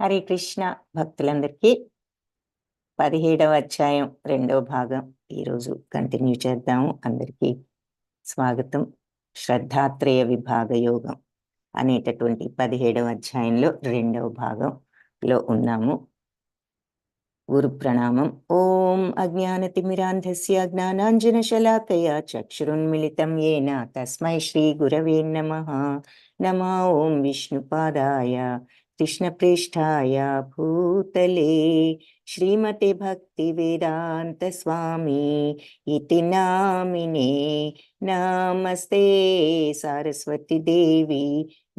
హరే కృష్ణ భక్తులందరికీ 17వ అధ్యాయం 2వ భాగం ఈరోజు కంటిన్యూ చేద్దాము. అందరికీ స్వాగతం. శ్రద్ధాత్రేయ విభాగ యోగం అనేటటువంటి 17వ అధ్యాయంలో 2వ భాగంలో ఉన్నాము. గురు ప్రణామం. ఓం అజ్ఞానతిమిరాంధస్య జ్ఞానాంజనశలాకయా చక్షురున్మిళితం యేన తస్మై శ్రీ గురవే నమః. నమో ఓం విష్ణుపాదాయ కృష్ణప్రేష్ఠాయ భూతలే శ్రీమతే భక్తి వేదాంత స్వామి ఇతి నామినే. నమస్తే సరస్వతి దేవి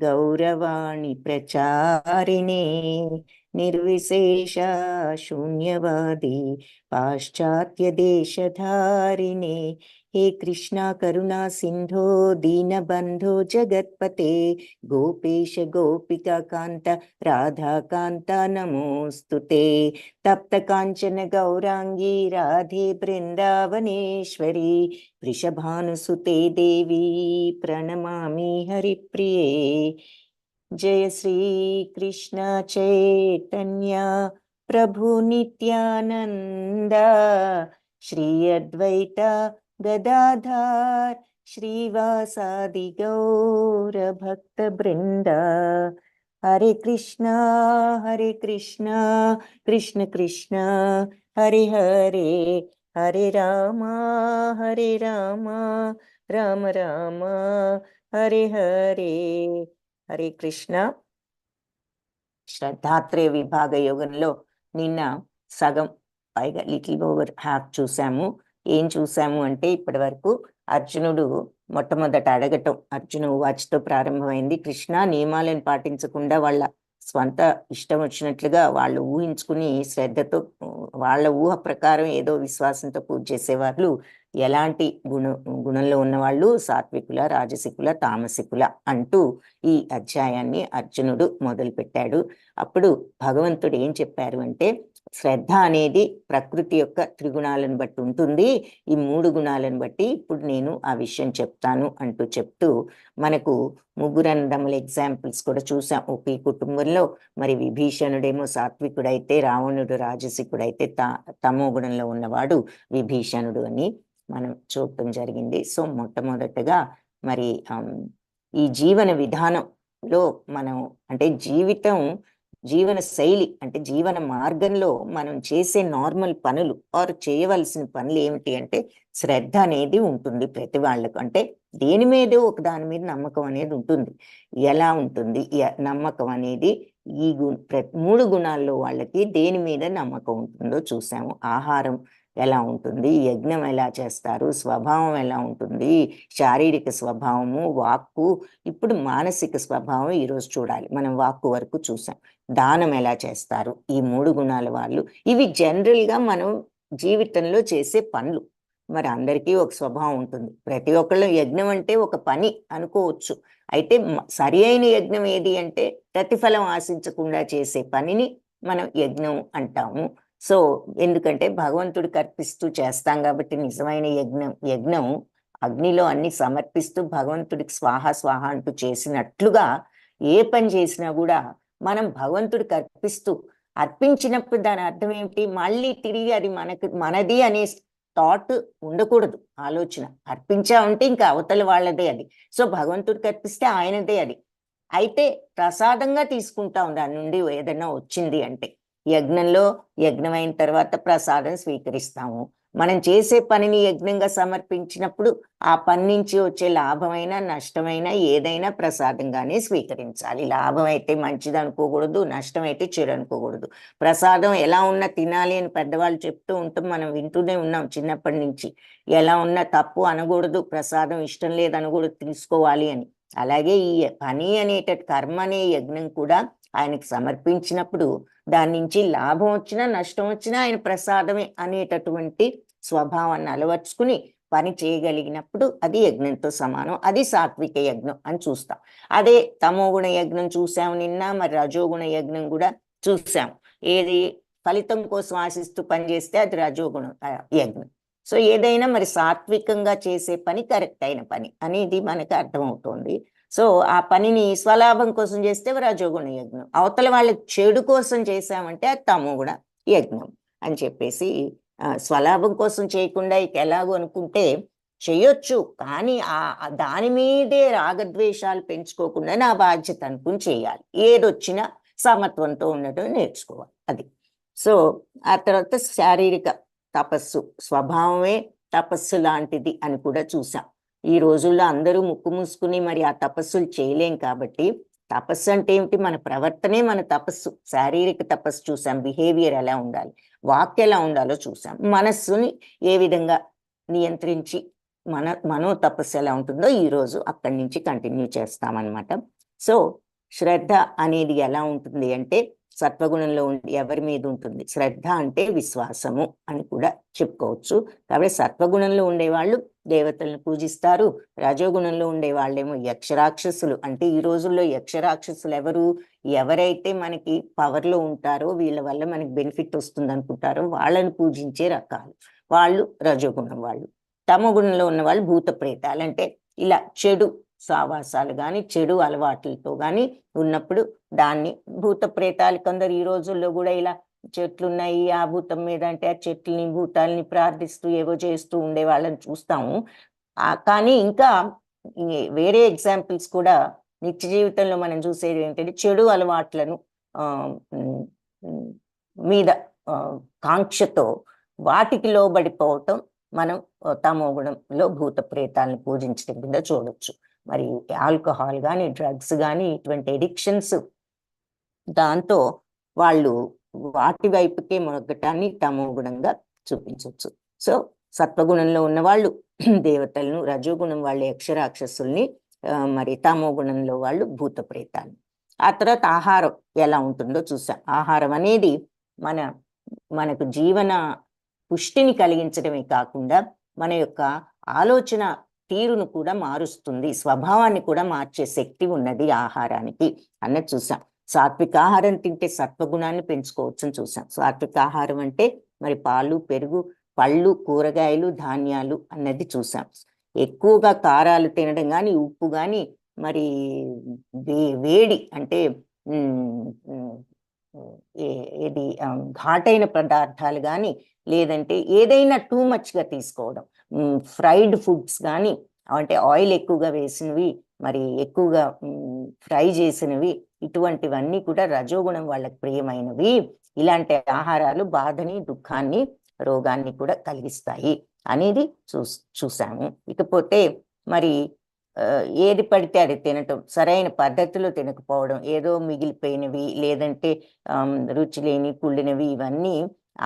గౌరవాణి ప్రచారిణే నిర్విశేష శూన్యవాది పాశ్చాత్య దేశధారిణే. హే కృష్ణ కరుణా సింధో దీనబంధో జగత్పతే గోపేశ గోపికా కాంత రాధాకాంత నమోస్తుతే. తప్త కాంచన గౌరాంగీ రాధే బృందావనేశ్వరి వృషభానుసుతే దేవి ప్రణమామి హరిప్రియే. జయ శ్రీ కృష్ణ చైతన్య ప్రభు నిత్యానంద శ్రీ అద్వైత గదాధర్ శ్రీవాసాది గౌర భక్త బృంద. హరే కృష్ణ కృష్ణ కృష్ణ హరే హరే, హరే రామ రామ రామ హరే హరే. హరే కృష్ణ. శ్రద్ధాత్రేయ విభాగ యోగంలో నిన్న సగం, పైగా లిటిల్ ఓవర్ హాఫ్ చూసాము. ఏం చూసాము అంటే, ఇప్పటి వరకు అర్జునుడు మొట్టమొదట అడగటం అర్జును వాచ్తో ప్రారంభమైంది. కృష్ణ, నియమాలను పాటించకుండా వాళ్ళ స్వంత ఇష్టం వచ్చినట్లుగా వాళ్ళు ఊహించుకుని శ్రద్ధతో వాళ్ళ ఊహ ప్రకారం ఏదో విశ్వాసంతో పూజ చేసేవాళ్ళు ఎలాంటి గుణంలో ఉన్నవాళ్ళు, సాత్వికుల, రాజసికుల, తామసికుల అంటూ ఈ అధ్యాయాన్ని అర్జునుడు మొదలు పెట్టాడు. అప్పుడు భగవంతుడు ఏం చెప్పారు అంటే, శ్రద్ధ అనేది ప్రకృతి యొక్క త్రిగుణాలను బట్టి ఉంటుంది, ఈ 3 గుణాలను బట్టి ఇప్పుడు నేను ఆ విషయం చెప్తాను అంటూ చెప్తూ మనకు ముగ్గురు అన్నదమ్ముల ఎగ్జాంపుల్స్ కూడా చూసాం. ఒకే కుటుంబంలో మరి విభీషణుడేమో సాత్వికుడైతే, రావణుడు రాజసికుడైతే, తమో గుణంలో ఉన్నవాడు విభీషణుడు అని మనం చూడటం జరిగింది. సో మొట్టమొదటగా మరి ఈ జీవన విధానంలో మనం అంటే జీవన శైలి అంటే జీవన మార్గంలో మనం చేసే నార్మల్ పనులు ఆర్ చేయవలసిన పనులు ఏమిటి అంటే, శ్రద్ధ అనేది ఉంటుంది ప్రతి వాళ్ళకు. అంటే దేని మీదో ఒక దాని మీద నమ్మకం అనేది ఉంటుంది. ఎలా ఉంటుంది నమ్మకం అనేది? ఈ 3 గుణాల్లో వాళ్ళకి దేని మీద నమ్మకం ఉంటుందో చూసాము. ఆహారం ఎలా ఉంటుంది, యజ్ఞం ఎలా చేస్తారు, స్వభావం ఎలా ఉంటుంది, శారీరక స్వభావము, వాక్కు, ఇప్పుడు మానసిక స్వభావం ఈరోజు చూడాలి. మనం వాక్కు వరకు చూసాం. దానం ఎలా చేస్తారు, ఈ 3 గుణాల వాళ్ళు. ఇవి జనరల్గా మనం జీవితంలో చేసే పనులు. మరి అందరికీ ఒక స్వభావం ఉంటుంది. ప్రతి ఒక్కళ్ళు యజ్ఞం అంటే ఒక పని అనుకోవచ్చు. అయితే సరి అయిన యజ్ఞం ఏది అంటే, ప్రతిఫలం ఆశించకుండా చేసే పనిని మనం యజ్ఞం అంటాము. సో ఎందుకంటే భగవంతుడికి అర్పిస్తూ చేస్తాం కాబట్టి నిజమైన యజ్ఞం అగ్నిలో అన్ని సమర్పిస్తూ భగవంతుడికి స్వాహ స్వాహ అంటూ చేసినట్లుగా ఏ పని చేసినా కూడా మనం భగవంతుడికి అర్పించినప్పుడు దాని అర్థం ఏమిటి? మళ్ళీ తిరిగి అది మనది అనే థాట్ ఉండకూడదు, ఆలోచన. అర్పించామంటే ఇంకా అవతల వాళ్ళదే అది. సో భగవంతుడికి అర్పిస్తే ఆయనదే అది. అయితే ప్రసాదంగా తీసుకుంటాం దాని నుండి ఏదైనా వచ్చింది అంటే. యజ్ఞం అయిన తర్వాత ప్రసాదం స్వీకరిస్తాము. మనం చేసే పనిని యజ్ఞంగా సమర్పించినప్పుడు ఆ పని నుంచి వచ్చే లాభమైనా నష్టమైనా ఏదైనా ప్రసాదంగానే స్వీకరించాలి. లాభం అయితే మంచిది అనుకోకూడదు, నష్టం అయితే చెడు అనుకోకూడదు. ప్రసాదం ఎలా ఉన్నా తినాలి అని పెద్దవాళ్ళు చెప్తూ ఉంటాం, మనం వింటూనే ఉన్నాం చిన్నప్పటి నుంచి. ఎలా ఉన్నా తప్పు అనకూడదు, ప్రసాదం ఇష్టం లేదనకూడదు, తీసుకోవాలి అని. అలాగే ఈ పని కర్మ అనే యజ్ఞం కూడా ఆయనకి సమర్పించినప్పుడు దాని నుంచి లాభం వచ్చినా నష్టం వచ్చినా ఆయన ప్రసాదమే అనేటటువంటి స్వభావాన్ని అలవర్చుకుని పని చేయగలిగినప్పుడు అది యజ్ఞంతో సమానం. అది సాత్విక యజ్ఞం అని చూస్తాం. అదే తమోగుణ యజ్ఞం చూసాం నిన్న. మరి రజోగుణ యజ్ఞం కూడా చూసాం. ఏది ఫలితం కోసం ఆశిస్తూ పనిచేస్తే అది రజోగుణ యజ్ఞం. సో ఏదైనా మరి సాత్వికంగా చేసే పని కరెక్ట్ అయిన పని అనేది మనకు అర్థమవుతోంది. సో ఆ పనిని స్వలాభం కోసం చేస్తే రజోగుణ యజ్ఞం, అవతల వాళ్ళకి చెడు కోసం చేసామంటే అది తమోగుణ యజ్ఞం అని చెప్పేసి, స్వలాభం కోసం చేయకుండా ఇక ఎలాగో అనుకుంటే చెయ్యొచ్చు, కానీ దాని మీదే రాగద్వేషాలు పెంచుకోకుండా నా బాధ్యత అనుకుని చేయాలి. ఏదొచ్చినా సమత్వంతో ఉండటం నేర్చుకోవాలి. అది. సో ఆ తర్వాత శారీరక తపస్సు, స్వభావమే తపస్సు లాంటిది అని కూడా చూసాం. ఈ రోజుల్లో అందరూ ముక్కు మూసుకుని మరి ఆ తపస్సులు చేయలేం కాబట్టి, తపస్సు అంటే ఏమిటి? మన ప్రవర్తనే మన తపస్సు. శారీరక తపస్సు చూసాం, బిహేవియర్ ఎలా ఉండాలి, వాక్ ఎలా ఉండాలో చూసాం, మనస్సుని ఏ విధంగా నియంత్రించి మనో తపస్సు ఎలా ఉంటుందో ఈరోజు అక్కడి నుంచి కంటిన్యూ చేస్తామన్నమాట. సో శ్రద్ధ అనేది ఎలా ఉంటుంది అంటే సత్వగుణంలో ఎవరి మీద ఉంటుంది? శ్రద్ధ అంటే విశ్వాసము అని కూడా చెప్పుకోవచ్చు. కాబట్టి సత్వగుణంలో ఉండేవాళ్ళు దేవతలను పూజిస్తారు, రజోగుణంలో ఉండే వాళ్ళేమో యక్షరాక్షసులు. అంటే ఈ రోజుల్లో యక్షరాక్షసులు ఎవరైతే మనకి పవర్లో ఉంటారో, వీళ్ళ వల్ల మనకి బెనిఫిట్ వస్తుంది అనుకుంటారో వాళ్ళని పూజించే రకాలు వాళ్ళు రజోగుణం వాళ్ళు. తమోగుణంలో ఉన్న వాళ్ళు భూత ప్రేతాలు, అంటే ఇలా చెడు సావాసాలు కానీ చెడు అలవాట్లతో కానీ ఉన్నప్పుడు దాన్ని భూత ప్రేతాలు. కొందరు ఈ రోజుల్లో కూడా ఇలా చెట్లున్నాయి ఆ భూతం మీద అంటే ఆ చెట్లని భూతాలని ప్రార్థిస్తూ ఏవో చేస్తూ ఉండే వాళ్ళని చూస్తాము. కానీ ఇంకా వేరే ఎగ్జాంపుల్స్ కూడా నిత్య జీవితంలో మనం చూసేది ఏంటంటే చెడు అలవాట్లను మీద కాంక్షతో వాటికి లోబడిపోవటం మనం తమో గుణంలో భూత ప్రేతాలను పూజించడం కింద చూడొచ్చు. మరి ఆల్కహాల్ కానీ డ్రగ్స్ కానీ ఇటువంటి ఎడిక్షన్స్, దాంతో వాళ్ళు వాటి వైపుకే మొగ్గటాన్ని తమో గుణంగా చూపించవచ్చు. సో సత్వగుణంలో ఉన్న వాళ్ళు దేవతలను, రజోగుణం వాళ్ళు యక్షరాక్షసుల్ని, మరి తమో గుణంలో వాళ్ళు భూత ప్రేతాలు. ఆ తర్వాత ఆహారం ఎలా ఉంటుందో చూసాం. ఆహారం అనేది మనకు జీవన పుష్టిని కలిగించడమే కాకుండా మన యొక్క ఆలోచన తీరును కూడా మారుస్తుంది, స్వభావాన్ని కూడా మార్చే శక్తి ఉన్నది ఆహారానికి అన్నది చూసాం. సాత్విక ఆహారం తింటే సత్వగుణాన్ని పెంచుకోవచ్చు అని చూసాం. సాత్విక ఆహారం అంటే మరి పాలు, పెరుగు, పళ్ళు, కూరగాయలు, ధాన్యాలు అన్నది చూసాం. ఎక్కువగా కారాలు తినడం కానీ, ఉప్పు కానీ, మరి వేడి అంటే ఏది ఘాటైన పదార్థాలు కానీ, లేదంటే ఏదైనా టూ మచ్గా తీసుకోవడం, ఫ్రైడ్ ఫుడ్స్ కానీ, అంటే ఆయిల్ ఎక్కువగా వేసినవి, మరి ఎక్కువగా ఫ్రై చేసినవి, ఇటువంటివన్నీ కూడా రజోగుణం వాళ్ళకి ప్రియమైనవి. ఇలాంటి ఆహారాలు బాధని, దుఃఖాన్ని, రోగాన్ని కూడా కలిగిస్తాయి అనేది చూసాము. ఇకపోతే మరి ఏది పడితే అది తినటం, సరైన పద్ధతిలో తినకపోవడం, ఏదో మిగిలిపోయినవి, లేదంటే రుచి లేని కుళ్ళినవి, ఇవన్నీ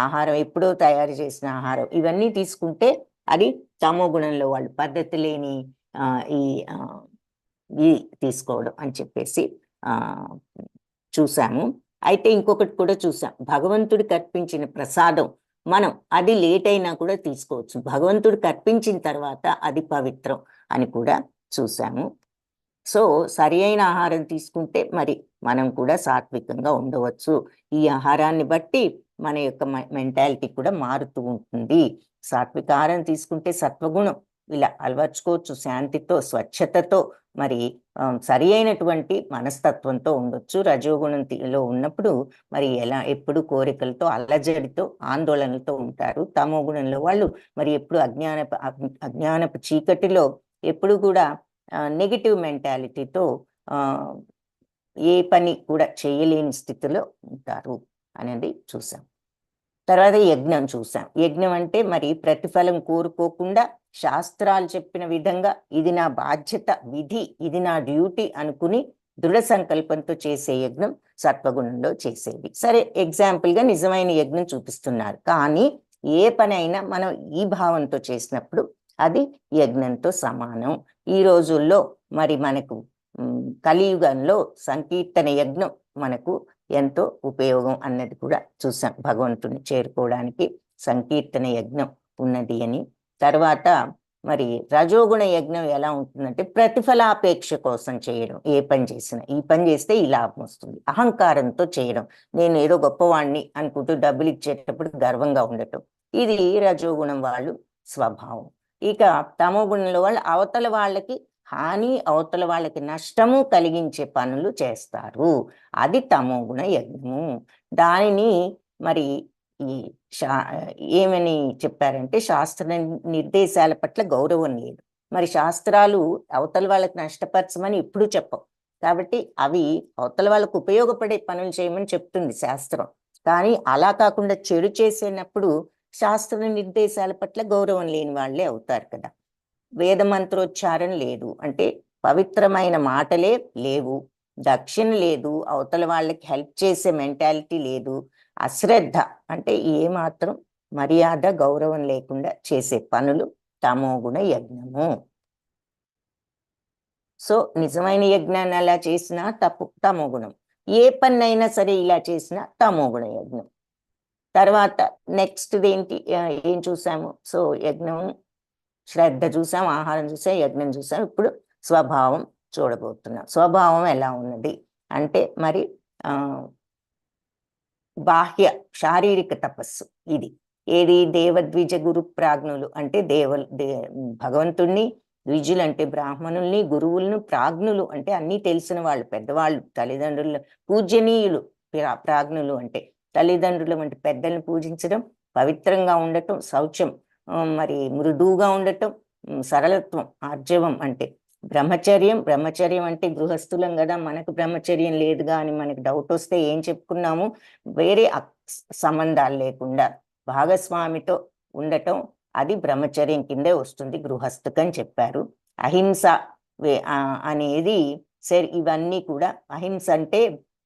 ఆహారం ఎప్పుడో తయారు చేసిన ఆహారం, ఇవన్నీ తీసుకుంటే అది తమో గుణంలో వాళ్ళు పద్ధతి లేని ఈ తీసుకోవడం అని చెప్పేసి చూసాము. అయితే ఇంకొకటి కూడా చూసాం, భగవంతుడికి అర్పించిన ప్రసాదం మనం అది లేట్ అయినా కూడా తీసుకోవచ్చు, భగవంతుడికి అర్పించిన తర్వాత అది పవిత్రం అని కూడా చూసాము. సో సరి అయిన ఆహారం తీసుకుంటే మరి మనం కూడా సాత్వికంగా ఉండవచ్చు. ఈ ఆహారాన్ని బట్టి మన యొక్క మెంటాలిటీ కూడా మారుతూ ఉంటుంది. సాత్విక ఆహారం తీసుకుంటే సత్వగుణం ఇలా అలవర్చుకోవచ్చు, శాంతితో, స్వచ్ఛతతో, మరి సరి అయినటువంటి మనస్తత్వంతో ఉండొచ్చు. రజోగుణంలో ఉన్నప్పుడు మరి ఎప్పుడు కోరికలతో, అల్లజడితో, ఆందోళనలతో ఉంటారు. తమో గుణంలో వాళ్ళు మరి ఎప్పుడు అజ్ఞానపు చీకటిలో ఎప్పుడు కూడా నెగిటివ్ మెంటాలిటీతో ఏ పని కూడా చేయలేని స్థితిలో ఉంటారు అనేది చూసాం. తర్వాత యజ్ఞం చూసాం. యజ్ఞం అంటే మరి ప్రతిఫలం కోరుకోకుండా శాస్త్రాలు చెప్పిన విధంగా ఇది నా బాధ్యత, విధి, ఇది నా డ్యూటీ అనుకుని దృఢ సంకల్పంతో చేసే యజ్ఞం సత్వగుణంలో చేసేది. సరే, ఎగ్జాంపుల్గా నిజమైన యజ్ఞం చూపిస్తున్నారు. కానీ ఏ పని అయినా మనం ఈ భావంతో చేసినప్పుడు అది యజ్ఞంతో సమానం. ఈ రోజుల్లో మరి మనకు కలియుగంలో సంకీర్తన యజ్ఞం మనకు ఎంతో ఉపయోగం అన్నది కూడా చూసాం. భగవంతుని చేరుకోవడానికి సంకీర్తన యజ్ఞం ఉన్నది అని. తర్వాత మరి రజోగుణ యజ్ఞం ఎలా ఉంటుందంటే ప్రతిఫలాపేక్ష కోసం చేయడం. ఏ పని చేసినా ఈ పని చేస్తే ఈ లాభం వస్తుంది, అహంకారంతో చేయడం, నేను ఏదో గొప్పవాణ్ణి అనుకుంటూ డబ్బులు ఇచ్చేటప్పుడు గర్వంగా ఉండటం, ఇది రజోగుణం వాళ్ళు స్వభావం. ఇక తమో గుణంలో వాళ్ళు అవతల వాళ్ళకి హాని అవతల వాళ్ళకి నష్టము కలిగించే పనులు చేస్తారు. అది తమోగుణ యజ్ఞము. దానిని మరి ఈ శా ఏమని చెప్పారంటే శాస్త్ర నిర్దేశాల పట్ల గౌరవం లేదు. మరి శాస్త్రాలు అవతల వాళ్ళకి నష్టపరచమని ఎప్పుడూ చెప్పవు. కాబట్టి అవి అవతల వాళ్ళకు ఉపయోగపడే పనులు చేయమని చెప్తుంది శాస్త్రం. కానీ అలా కాకుండా చెడు చేసేటప్పుడు శాస్త్ర నిర్దేశాల పట్ల గౌరవం లేని వాళ్ళే అవుతారు కదా. వేద మంత్రోచ్చారణ లేదు అంటే పవిత్రమైన మాటలే లేవు, దక్షిణ లేదు, అవతల వాళ్ళకి హెల్ప్ చేసే మెంటాలిటీ లేదు, అశ్రద్ధ అంటే ఏమాత్రం మర్యాద గౌరవం లేకుండా చేసే పనులు తమోగుణ యజ్ఞము. సో నిజమైన యజ్ఞాన్ని అలా చేసినా తమోగుణం. ఏ పన్నైనా సరే ఇలా చేసినా తమోగుణ యజ్ఞం. తర్వాత నెక్స్ట్ ఏంటి, ఏం చూసాము? సో యజ్ఞం, శ్రద్ధ చూసాం, ఆహారం చూసాం, యజ్ఞం చూసాం. ఇప్పుడు స్వభావం చూడబోతున్నాం. స్వభావం ఎలా ఉన్నది అంటే మరి బాహ్య శారీరక తపస్సు ఇది. ఏది? దేవద్విజ గురు ప్రాజ్ఞులు అంటే భగవంతుణ్ణి, ద్విజులు అంటే బ్రాహ్మణుల్ని, గురువులను, ప్రాజ్ఞులు అంటే అన్నీ తెలిసిన వాళ్ళు, పెద్దవాళ్ళు, తల్లిదండ్రుల పూజనీయులు. ప్రాజ్ఞులు అంటే తల్లిదండ్రుల వంటి పెద్దల్ని పూజించడం, పవిత్రంగా ఉండటం, శౌచం, మరి మృదువుగా ఉండటం, సరళత్వం, ఆర్జవం అంటే బ్రహ్మచర్యం అంటే గృహస్థులం కదా, మనకు బ్రహ్మచర్యం లేదుగా అని మనకు డౌట్ వస్తే ఏం చెప్పుకున్నాము? వేరే సంబంధాలు లేకుండా భాగస్వామితో ఉండటం, అది బ్రహ్మచర్యం కిందే వస్తుంది, గృహస్థకని చెప్పారు. అహింస అనేది సరే, ఇవన్నీ కూడా అహింస అంటే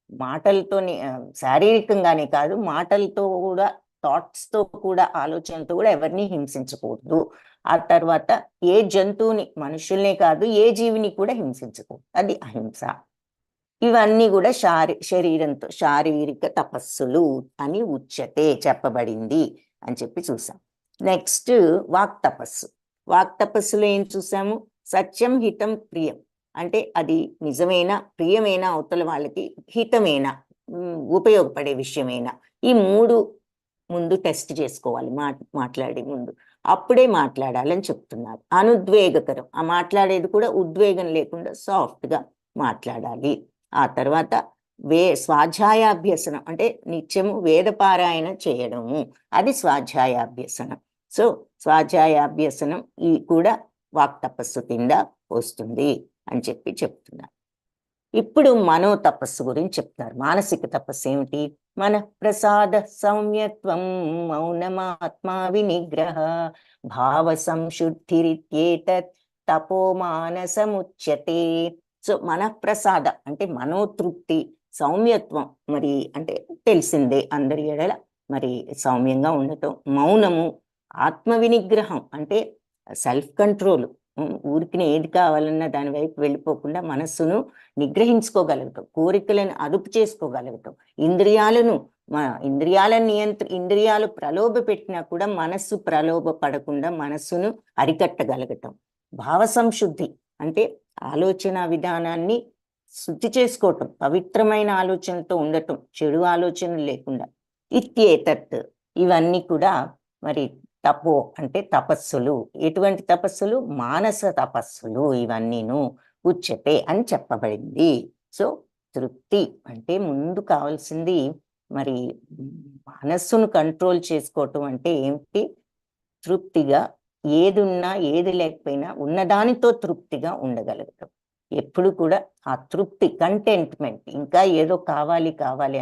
మాటలతోని, శారీరకంగానే కాదు, మాటలతో కూడా, థాట్స్తో కూడా, ఆలోచనతో కూడా ఎవరిని హింసించకూడదు. ఆ తర్వాత ఏ జంతువుని, మనుషుల్నే కాదు ఏ జీవిని కూడా హింసించకూడదు, అది అహింస. ఇవన్నీ కూడా శరీరంతో శారీరక తపస్సులు అని ఉచ్యతే, చెప్పబడింది అని చెప్పి చూసాం. నెక్స్ట్ వాక్ తపస్సు. వాక్ తపస్సులో ఏం చూసాము? సత్యం, హితం, ప్రియం అంటే అది నిజమేనా, ప్రియమేనా, అవతల వాళ్ళకి హితమేనా, ఉపయోగపడే విషయమేనా, ఈ మూడు ముందు టెస్ట్ చేసుకోవాలి మాట్లాడే ముందు, అప్పుడే మాట్లాడాలని చెప్తున్నారు. అనుద్వేగకరం, ఆ మాట్లాడేది కూడా ఉద్వేగం లేకుండా సాఫ్ట్గా మాట్లాడాలి. ఆ తర్వాత స్వాధ్యాయాభ్యసనం అంటే నిత్యము వేదపారాయణ చేయడము, అది స్వాధ్యాయాభ్యసనం. సో స్వాధ్యాయాభ్యసనం ఈ కూడా వాక్ తపస్సు కింద వస్తుంది అని చెప్పి చెప్తున్నారు. ఇప్పుడు మనో తపస్సు గురించి చెప్తున్నారు. మానసిక తపస్సు ఏమిటి? మన ప్రసాద సౌమ్యత్వం, మౌనమాత్మా వినిగ్రహ, భావ సంశుద్ధిరిత్యేతత్ తపో మానసముచ్యతే. సో మనఃప్రసాద అంటే మనోతృప్తి, సౌమ్యత్వం మరి అంటే తెలిసిందే అందరి ఎడల మరి సౌమ్యంగా ఉండటం, మౌనము, ఆత్మ వినిగ్రహం అంటే సెల్ఫ్ కంట్రోల్, ఊరికి ఏది కావాలన్నా దాని వైపు వెళ్ళిపోకుండా మనస్సును నిగ్రహించుకోగలగటం, కోరికలను అదుపు చేసుకోగలగటం, ఇంద్రియాలు ప్రలోభ పెట్టినా కూడా మనస్సు ప్రలోభ పడకుండా మనస్సును అరికట్టగలగటం, భావ సంశుద్ధి అంటే ఆలోచన విధానాన్ని శుద్ధి చేసుకోవటం, పవిత్రమైన ఆలోచనతో ఉండటం, చెడు ఆలోచనలు లేకుండా. ఇత్యేతత్ ఇవన్నీ కూడా మరి తపో అంటే తపస్సులు. ఎటువంటి తపస్సులు? మానస తపస్సులు ఇవన్నీను ఉచ్యతే అని చెప్పబడింది. సో తృప్తి అంటే ముందు కావాల్సింది మరి మనస్సును కంట్రోల్ చేసుకోవటం అంటే ఏమిటి? తృప్తిగా ఏది ఉన్నా ఏది లేకపోయినా ఉన్నదానితో తృప్తిగా ఉండగలగటం. ఎప్పుడు కూడా ఆ తృప్తి, కంటెంట్మెంట్, ఇంకా ఏదో కావాలి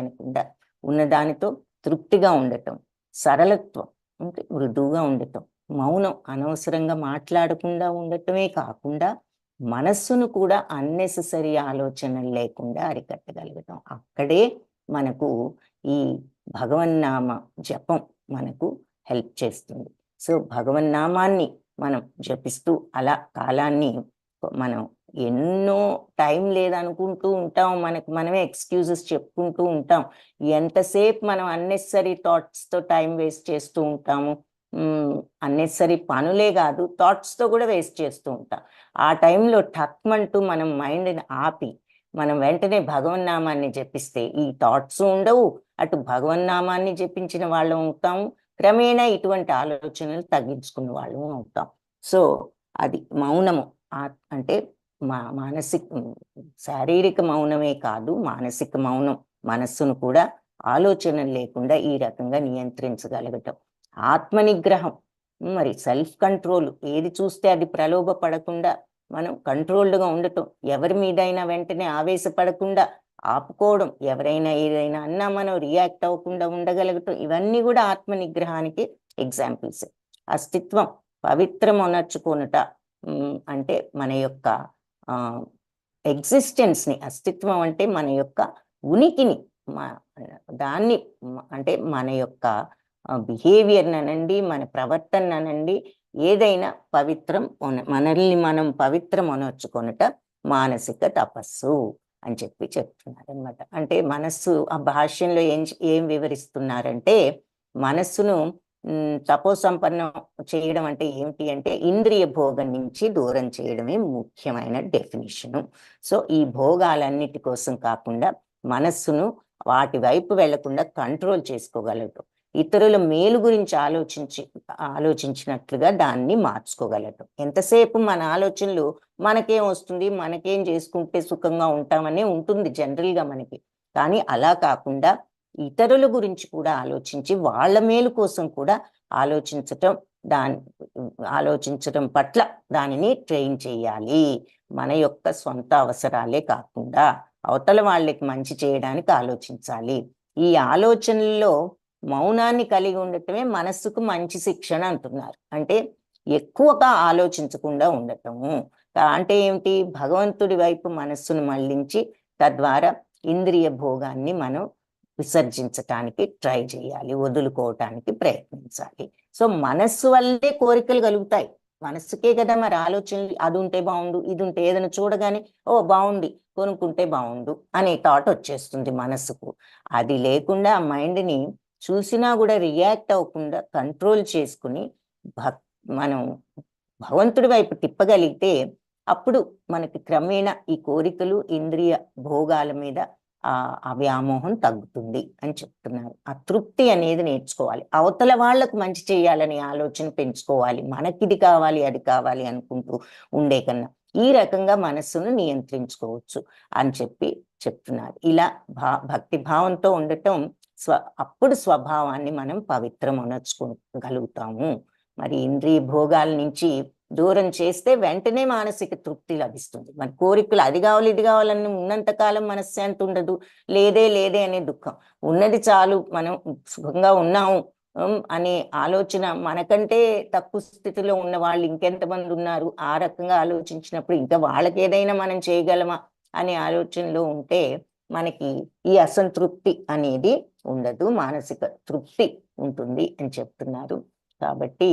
అనకుండా ఉన్నదానితో తృప్తిగా ఉండటం, సరళత్వం అంటే మృదువుగా ఉండటం, మౌనం అనవసరంగా మాట్లాడకుండా ఉండటమే కాకుండా మనస్సును కూడా అన్నెసెసరీ ఆలోచనలు లేకుండా అరికట్టగలగటం. అక్కడే మనకు ఈ భగవన్నామ జపం మనకు హెల్ప్ చేస్తుంది. సో భగవన్నామాన్ని మనం జపిస్తూ అలా కాలాన్ని మనం ఎన్నో టైం లేదనుకుంటూ ఉంటాం, మనమే ఎక్స్క్యూజెస్ చెప్పుకుంటూ ఉంటాం. ఎంతసేపు మనం అన్నెసరీ థాట్స్తో టైం వేస్ట్ చేస్తూ ఉంటాము. అన్నెసరీ పనులే కాదు, థాట్స్తో కూడా వేస్ట్ చేస్తూ ఉంటాం. ఆ టైంలో టక్మంటూ మనం మైండ్ని ఆపి మనం వెంటనే భగవన్నామాన్ని జపిస్తే ఈ థాట్స్ ఉండవు, అటు భగవన్నామాన్ని జపించిన వాళ్ళం అవుతాము, క్రమేణా ఇటువంటి ఆలోచనలు తగ్గించుకున్న వాళ్ళం అవుతాం. సో అది మౌనము అంటే మానసిక శారీరక మౌనమే కాదు, మానసిక మౌనం, మనస్సును కూడా ఆలోచనలు లేకుండా ఈ రకంగా నియంత్రించగలగటం. ఆత్మ నిగ్రహం, మరి సెల్ఫ్ కంట్రోల్, ఏది చూస్తే అది ప్రలోభ పడకుండా మనం కంట్రోల్డ్గా ఉండటం, ఎవరి మీదైనా వెంటనే ఆవేశపడకుండా ఆపుకోవడం, ఎవరైనా ఏదైనా అన్నా మనం రియాక్ట్ అవ్వకుండా ఉండగలగటం, ఇవన్నీ కూడా ఆత్మ నిగ్రహానికి ఎగ్జాంపుల్స్. అస్తిత్వం, పవిత్రం అనర్చుకొనుట అంటే మన యొక్క ఎగ్జిస్టెన్స్ని, అస్తిత్వం అంటే మన యొక్క ఉనికిని, దాన్ని అంటే మన యొక్క బిహేవియర్ని అనండి, మన ప్రవర్తన అనండి, ఏదైనా పవిత్రం మనల్ని మనం పవిత్రం అనర్చుకొనుట మానసిక తపస్సు అని చెప్తున్నారు అనమాట. అంటే మనస్సు ఆ భాష్యంలో ఏం వివరిస్తున్నారంటే, మనస్సును తపోసంపన్నం చేయడం అంటే ఏమిటి అంటే ఇంద్రియ భోగం నుంచి దూరం చేయడమే ముఖ్యమైన డెఫినిషను. సో ఈ భోగాలన్నిటి కోసం కాకుండా మనస్సును వాటి వైపు వెళ్లకుండా కంట్రోల్ చేసుకోగలగటం, ఇతరుల మేలు గురించి ఆలోచించినట్లుగా దాన్ని మార్చుకోగలగటం. ఎంతసేపు మన ఆలోచనలు మనకేం వస్తుంది, మనకేం చేసుకుంటే సుఖంగా ఉంటామనే ఉంటుంది జనరల్గా మనకి. కానీ అలా కాకుండా ఇతరుల గురించి కూడా ఆలోచించి వాళ్ళ మేలు కోసం కూడా ఆలోచించటం పట్ల దానిని ట్రైన్ చేయాలి. మన యొక్క సొంత అవసరాలే కాకుండా అవతల వాళ్ళకి మంచి చేయడానికి ఆలోచించాలి. ఈ ఆలోచనల్లో మౌనాన్ని కలిగి ఉండటమే మనస్సుకు మంచి శిక్షణ అంటున్నారు. అంటే ఎక్కువగా ఆలోచించకుండా ఉండటము అంటే ఏమిటి, భగవంతుడి వైపు మనస్సును మళ్లించి తద్వారా ఇంద్రియ భోగాన్ని మనం విసర్జించటానికి ట్రై చేయాలి, వదులుకోవటానికి ప్రయత్నించాలి. సో మనస్సు వల్లే కోరికలు కలుగుతాయి, మనస్సుకే కదా మరి ఆలోచనలు. అది ఉంటే బాగుండు, ఇది ఉంటే, ఏదైనా చూడగానే ఓ బాగుంది కొనుక్కుంటే బాగుండు అనే థాట్ వచ్చేస్తుంది మనస్సుకు. అది లేకుండా ఆ మైండ్ని చూసినా కూడా రియాక్ట్ అవ్వకుండా కంట్రోల్ చేసుకుని మనం భగవంతుడి వైపు తిప్పగలిగితే అప్పుడు మనకి క్రమేణా ఈ కోరికలు, ఇంద్రియ భోగాల మీద ఆ వ్యామోహం తగ్గుతుంది అని చెప్తున్నారు. ఆ తృప్తి అనేది నేర్చుకోవాలి, అవతల వాళ్లకు మంచి చేయాలని ఆలోచన పెంచుకోవాలి, మనకిది కావాలి అది కావాలి అనుకుంటూ ఉండే కన్నా ఈ రకంగా మనస్సును నియంత్రించుకోవచ్చు అని చెప్తున్నారు. ఇలా భక్తి భావంతో ఉండటం అప్పుడు స్వభావాన్ని మనం పవిత్రం అనర్చుకోగలుగుతాము. మరి ఇంద్రియ భోగాల నుంచి దూరం చేస్తే వెంటనే మానసిక తృప్తి లభిస్తుంది. మన కోరికలు అది కావాలి ఇది కావాలని ఉన్నంతకాలం మనశ్శాంతి ఉండదు, లేదే అనే దుఃఖం. ఉన్నది చాలు, మనం సుఖంగా ఉన్నాము అనే ఆలోచన, మనకంటే తక్కువ స్థితిలో ఉన్న వాళ్ళు ఇంకెంతమంది ఉన్నారు, ఆ రకంగా ఆలోచించినప్పుడు ఇంకా వాళ్ళకి ఏదైనా మనం చేయగలమా అనే ఆలోచనలో ఉంటే మనకి ఈ అసంతృప్తి అనేది ఉండదు, మానసిక తృప్తి ఉంటుంది అని చెప్తున్నారు. కాబట్టి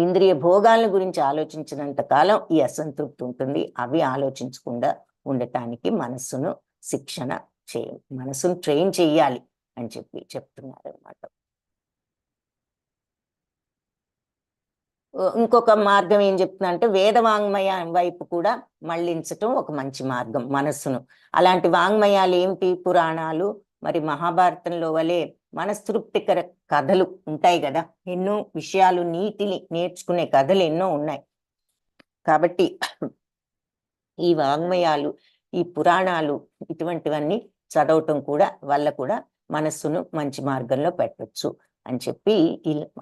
ఇంద్రియ భోగాల గురించి ఆలోచించినంత కాలం ఈ అసంతృప్తి ఉంటుంది. అవి ఆలోచించకుండా ఉండటానికి మనస్సును మనస్సును ట్రైన్ చేయాలి అని చెప్తున్నారు అన్నమాట. ఇంకొక మార్గం ఏం చెప్తున్నా అంటే వేద వాంగ్మయ వైపు కూడా మళ్లించటం ఒక మంచి మార్గం మనస్సును. అలాంటి వాంగ్మయాలు ఏమిటి, పురాణాలు, మరి మహాభారతంలో వలె మనస్తృప్తికర కథలు ఉంటాయి కదా, ఎన్నో విషయాలు, నీతిని నేర్చుకునే కథలు ఎన్నో ఉన్నాయి. కాబట్టి ఈ వాంగ్మయాలు, ఈ పురాణాలు, ఇటువంటివన్నీ చదవటం వల్ల కూడా మనస్సును మంచి మార్గంలో పెట్టచ్చు అని చెప్పి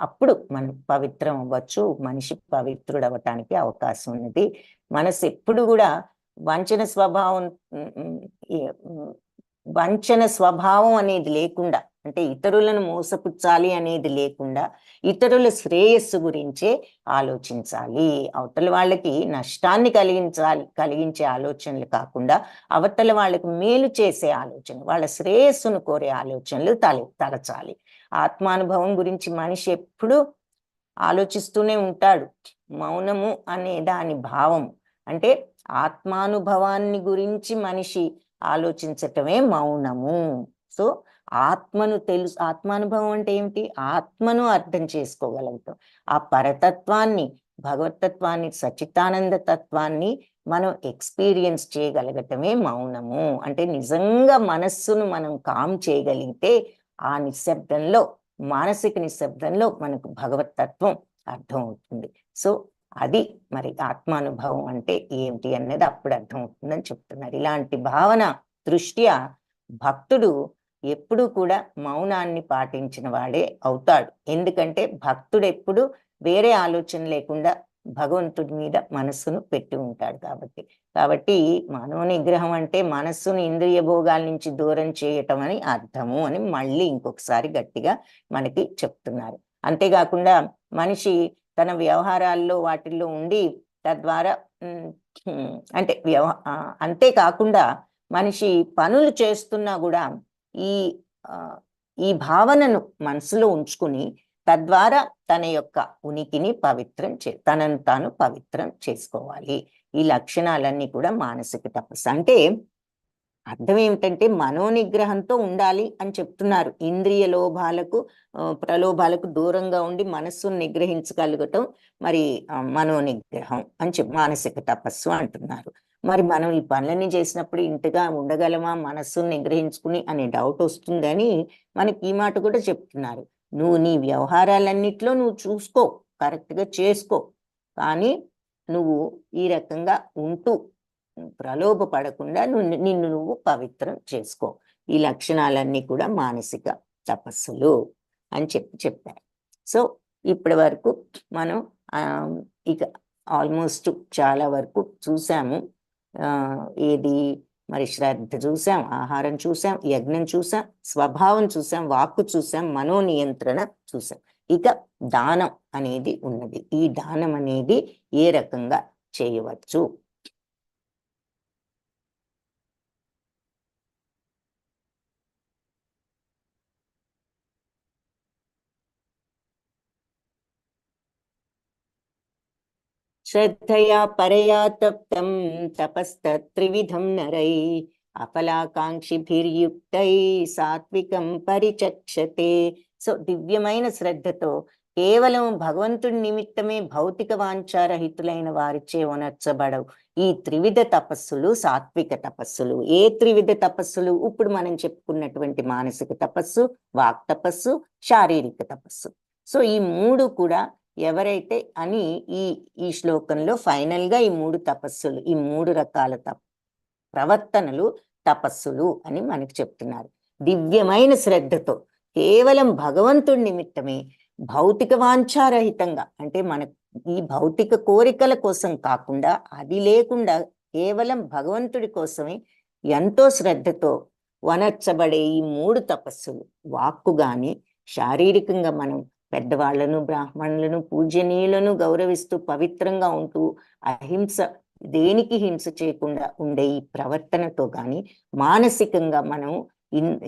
అప్పుడు మనం పవిత్రం అవ్వచ్చు, మనిషి పవిత్రుడు అవ్వటానికి అవకాశం ఉన్నది. మనసు ఎప్పుడు కూడా వంచన స్వభావం అనేది లేకుండా, అంటే ఇతరులను మోసపుచ్చాలి అనేది లేకుండా ఇతరుల శ్రేయస్సు గురించే ఆలోచించాలి. అవతల వాళ్ళకి నష్టాన్ని కలిగించే ఆలోచనలు కాకుండా అవతల వాళ్ళకి మేలు చేసే ఆలోచన, వాళ్ళ శ్రేయస్సును కోరే ఆలోచనలు తలచాలి. ఆత్మానుభవం గురించి మనిషి ఎప్పుడూ ఆలోచిస్తూనే ఉంటాడు. మౌనము అనే దాని భావం అంటే ఆత్మానుభవాన్ని గురించి మనిషి ఆలోచించటమే మౌనము. సో ఆత్మానుభవం అంటే ఏమిటి, ఆత్మను అర్థం చేసుకోగలుగుతాం, ఆ పరతత్వాన్ని, భగవతత్వాన్ని, సచ్చిదానంద తత్వాన్ని మనం ఎక్స్పీరియన్స్ చేయగలగటమే మౌనము. అంటే నిజంగా మనస్సును మనం కామ్ చేయగలిగితే ఆ నిశ్శబ్దంలో, మానసిక నిశ్శబ్దంలో మనకు భగవతత్వం అర్థం అవుతుంది. సో అది మరి ఆత్మానుభవం అంటే ఏమిటి అన్నది అప్పుడు అర్థమవుతుందని చెప్తున్నారు. ఇలాంటి భావన దృష్ట్యా భక్తుడు ఎప్పుడు కూడా మౌనాన్ని పాటించిన వాడే అవుతాడు. ఎందుకంటే భక్తుడు ఎప్పుడు వేరే ఆలోచన లేకుండా భగవంతుడి మీద మనస్సును పెట్టి ఉంటాడు కాబట్టి మనోనిగ్రహం అంటే మనస్సును ఇంద్రియ భోగాల నుంచి దూరం చేయటం అని అర్థము అని మళ్ళీ ఇంకొకసారి గట్టిగా మనకి చెప్తున్నారు. అంతేకాకుండా మనిషి తన వ్యవహారాల్లో వాటిల్లో ఉండి తద్వారా అంటే అంతేకాకుండా మనిషి పనులు చేస్తున్నా కూడా ఈ ఈ భావనను మనసులో ఉంచుకుని తద్వారా తన యొక్క ఉనికిని తనను తాను పవిత్రం చేసుకోవాలి. ఈ లక్షణాలన్నీ కూడా మానసిక తపస్సు. అంటే అర్థం ఏమిటంటే మనోనిగ్రహంతో ఉండాలి అని చెప్తున్నారు. ఇంద్రియ లోభాలకు ప్రలోభాలకు దూరంగా ఉండి మనస్సును నిగ్రహించగలగటం మరి మనోనిగ్రహం అని మానసిక తపస్సు అంటున్నారు. మరి మనం ఈ పనులన్నీ చేసినప్పుడు ఇంతగా ఉండగలమా మనస్సును నిగ్రహించుకుని అనే డౌట్ వస్తుందని మనకి ఈ మాట కూడా చెప్తున్నారు. నువ్వు నీ వ్యవహారాలన్నిట్లో నువ్వు చూసుకో, కరెక్ట్గా చేసుకో, కానీ నువ్వు ఈ రకంగా ఉంటూ ప్రలోభపడకుండా నిన్ను నువ్వు పవిత్రం చేసుకో. ఈ లక్షణాలన్నీ కూడా మానసిక తపస్సులు అని చెప్పారు. సో ఇప్పటి వరకు మనం ఇక ఆల్మోస్ట్ చాలా వరకు చూసాము. ఏది మరి శ్రద్ధ చూసాం, ఆహారం చూసాం, యజ్ఞం చూసాం, స్వభావం చూసాం, వాక్కు చూసాం, మనోనియంత్రణ చూసాం. ఇక దానం అనేది ఉన్నది. ఈ దానం అనేది ఏ రకంగా చేయవచ్చు? శ్రద్ధయా పరయా తప్తం తపస్తత్రివిధం నరై అఫలాకాంక్షిభిర్యుక్తై సాత్వికం పరిచక్షతే. సో దివ్యమైన శ్రద్ధతో కేవలం భగవంతుడి నిమిత్తమే భౌతిక వాంఛారహితులైన వారిచే ఉనర్చబడవు ఈ త్రివిధ తపస్సులు సాత్విక తపస్సులు. ఏ త్రివిధ తపస్సులు? ఇప్పుడు మనం చెప్పుకున్నటువంటి మానసిక తపస్సు, వాక్ తపస్సు, శారీరక తపస్సు. సో ఈ మూడు కూడా ఎవరైతే అని ఈ శ్లోకంలో ఫైనల్ గా ఈ మూడు తపస్సులు, ఈ మూడు రకాల ప్రవర్తనలు తపస్సులు అని మనకి చెప్తున్నారు. దివ్యమైన శ్రద్ధతో కేవలం భగవంతుడి నిమిత్తమే భౌతిక వాంఛారహితంగా, అంటే మన ఈ భౌతిక కోరికల కోసం కాకుండా, అది లేకుండా కేవలం భగవంతుడి కోసమే ఎంతో శ్రద్ధతో వనర్చబడే ఈ మూడు తపస్సులు, వాక్కు గాని శారీరకంగా మనం పెద్దవాళ్లను, బ్రాహ్మణులను, పూజనీయులను గౌరవిస్తూ పవిత్రంగా ఉంటూ అహింస, దేనికి హింస చేయకుండా ఉండే ఈ ప్రవర్తనతో గాని, మానసికంగా మనం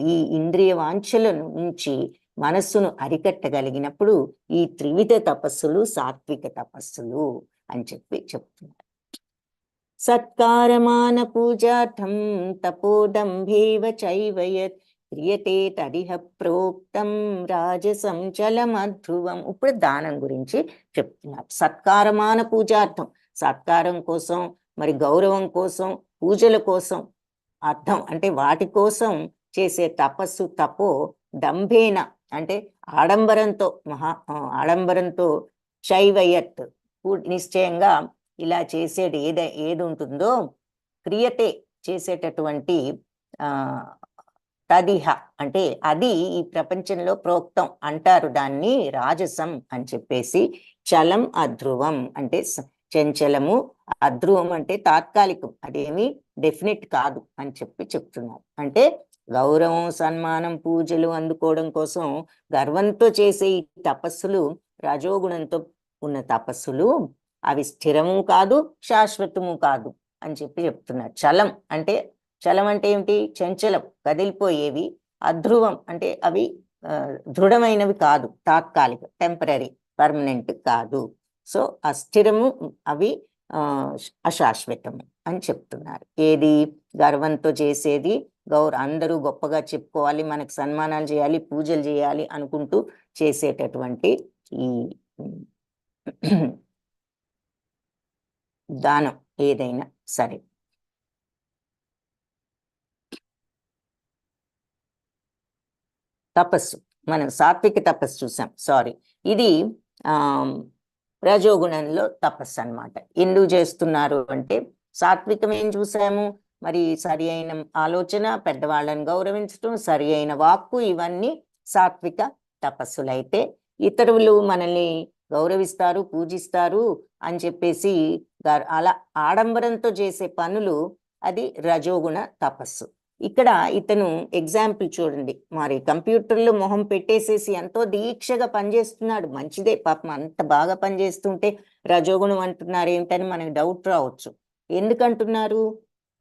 ఈ ఇంద్రియ వాంఛల నుంచి మనస్సును అరికట్టగలిగినప్పుడు ఈ త్రివిధ తపస్సులు సాత్విక తపస్సులు అని చెప్తున్నారు. సత్కారమాన పూజార్థం తపోదంభేవ చైవయత్ క్రియతే తదిహ ప్రోక్తం రాజసం చలమధ్రువం. ఇప్పుడు దానం గురించి చెప్తున్నారు. సత్కారమాన పూజార్థం, సత్కారం కోసం, మరి గౌరవం కోసం, పూజల కోసం, అర్థం అంటే వాటి కోసం చేసే తపస్సు తపో దంభేన అంటే ఆడంబరంతో, ఆడంబరంతో, చైవయత్ నిశ్చయంగా ఇలా చేసేది ఏది ఉంటుందో, క్రియతే చేసేటటువంటి తదిహ అంటే అది ఈ ప్రపంచంలో ప్రోక్తం అంటారు దాన్ని రాజసం అని చెప్పేసి. చలం అధ్రువం అంటే చంచలము, అధ్రువం అంటే తాత్కాలికం, అదేమి డెఫినెట్ కాదు అని చెప్తున్నారు. అంటే గౌరవం, సన్మానం, పూజలు అందుకోవడం కోసం గర్వంతో చేసే ఈ తపస్సులు, రజోగుణంతో ఉన్న తపస్సులు, అవి స్థిరము కాదు, శాశ్వతము కాదు అని చెప్తున్నారు. చలం అంటే ఏమిటి? చంచలం, కదిలిపోయేవి. అధ్రువం అంటే అవి దృఢమైనవి కాదు, తాత్కాలిక, టెంపరీ, పర్మనెంట్ కాదు. సో అస్థిరము, అవి అశాశ్వతము అని చెప్తున్నారు. ఏది? గర్వంతో చేసేది, అందరూ గొప్పగా చెప్పుకోవాలి, మనకు సన్మానాలు చేయాలి, పూజలు చేయాలి అనుకుంటూ చేసేటటువంటి ఈ దానం ఏదైనా సరే. తపస్సు, మనం సాత్విక తపస్సు చూసాం. ఇది రజోగుణంలో తపస్సు అన్నమాట. ఎందుకు చేస్తున్నారు అంటే సాత్వికం ఏం చూసాము, మరి సరి అయిన ఆలోచన, పెద్దవాళ్ళని గౌరవించడం, సరి అయిన వాక్కు, ఇవన్నీ సాత్విక తపస్సులైతే ఇతరులు మనల్ని గౌరవిస్తారు, పూజిస్తారు అని చెప్పేసి అలా ఆడంబరంతో చేసే పనులు అది రజోగుణ తపస్సు. ఇక్కడ ఇతను ఎగ్జాంపుల్ చూడండి, మరి కంప్యూటర్లో మొహం పెట్టేసేసి ఎంతో దీక్షగా పనిచేస్తున్నాడు, మంచిదే పాపం, అంత బాగా పనిచేస్తుంటే రజోగుణం అంటున్నారు ఏమిటని మనకు డౌట్ రావచ్చు. ఎందుకంటున్నారు?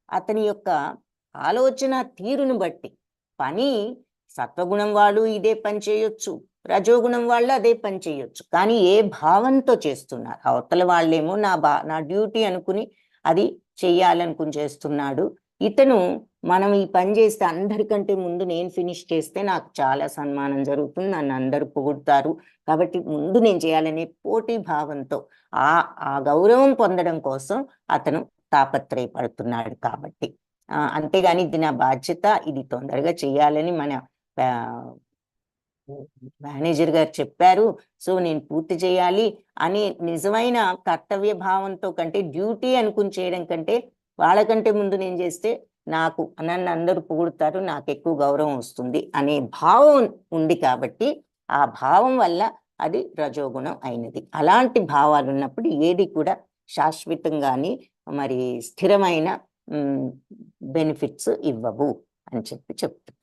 అతని యొక్క ఆలోచన తీరును బట్టి. పని సత్వగుణం వాళ్ళు ఇదే పని చేయొచ్చు, రజోగుణం వాళ్ళు అదే పని చేయొచ్చు, కానీ ఏ భావంతో చేస్తున్నారు. అవతల వాళ్ళేమో నా డ్యూటీ అనుకుని అది చెయ్యాలనుకుని చేస్తున్నాడు. ఇతను మనం ఈ పని చేస్తే అందరికంటే ముందు నేను ఫినిష్ చేస్తే నాకు చాలా సన్మానం జరుగుతుంది, నన్ను అందరూ పొగుడుతారు, కాబట్టి ముందు నేను చేయాలనే పోటీ భావంతో ఆ గౌరవం పొందడం కోసం అతను తాపత్రయపడుతున్నాడు. కాబట్టి అంతేగాని ఇది నా బాధ్యత, ఇది తొందరగా చేయాలని మన మేనేజర్ గారు చెప్పారు, సో నేను పూర్తి చేయాలి అని నిజమైన కర్తవ్య భావంతో కంటే, డ్యూటీ అనుకుని చేయడం కంటే, వాళ్ళకంటే ముందు నేను చేస్తే నన్ను అందరూ పొగుడుతారు, నాకు ఎక్కువ గౌరవం వస్తుంది అనే భావం ఉంది. కాబట్టి ఆ భావం వల్ల అది రజోగుణం అయినది. అలాంటి భావాలు ఉన్నప్పుడు ఏది కూడా శాశ్వతంగాని మరి స్థిరమైన బెనిఫిట్స్ ఇవ్వవు అని చెప్తున్నారు.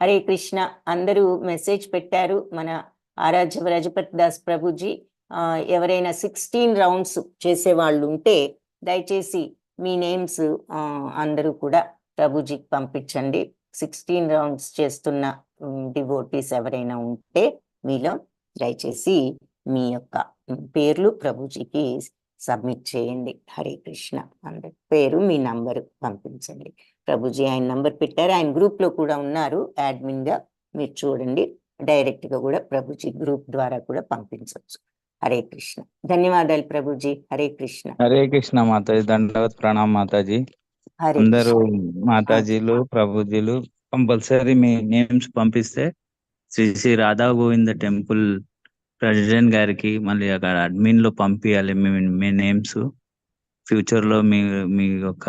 హరే కృష్ణ. అందరూ మెసేజ్ పెట్టారు. మన ఆరాధ్య వ్రజపతి దాస్ ప్రభుజీ, ఎవరైనా 16 రౌండ్స్ చేసేవాళ్ళు ఉంటే దయచేసి మీ నేమ్స్ అందరూ కూడా ప్రభుజీకి పంపించండి. 16 రౌండ్స్ చేస్తున్న డివోటీస్ ఎవరైనా ఉంటే మీలో దయచేసి మీ యొక్క పేర్లు ప్రభుజీకి సబ్మిట్ చేయండి. హరే కృష్ణ. అందరి పేరు, మీ నంబరు పంపించండి. ప్రభుజీ ఆయన నంబర్ పెట్టారు, ఆయన గ్రూప్ లో కూడా ఉన్నారు అడ్మిన్ గా, మీరు చూడండి. డైరెక్ట్ గా కూడా ప్రభుజీ గ్రూప్ ద్వారా కూడా పంపించవచ్చు. హరే కృష్ణ. ధన్యవాదాలు ప్రభుజీ. హరే కృష్ణ. హరే కృష్ణ మాతాజీ. దండవత్ ప్రణామ్ మాతాజీ. అందరూ మాతాజీలు ప్రభుజీలు కంపల్సరీ మీ నేమ్స్ పంపిస్తే శ్రీ శ్రీ రాధా గోవింద టెంపుల్ ప్రెసిడెంట్ గారికి మళ్ళీ అక్కడ అడ్మిన్ లో పంపించాలి మీ నేమ్స్. ఫ్యూచర్ లో మీ యొక్క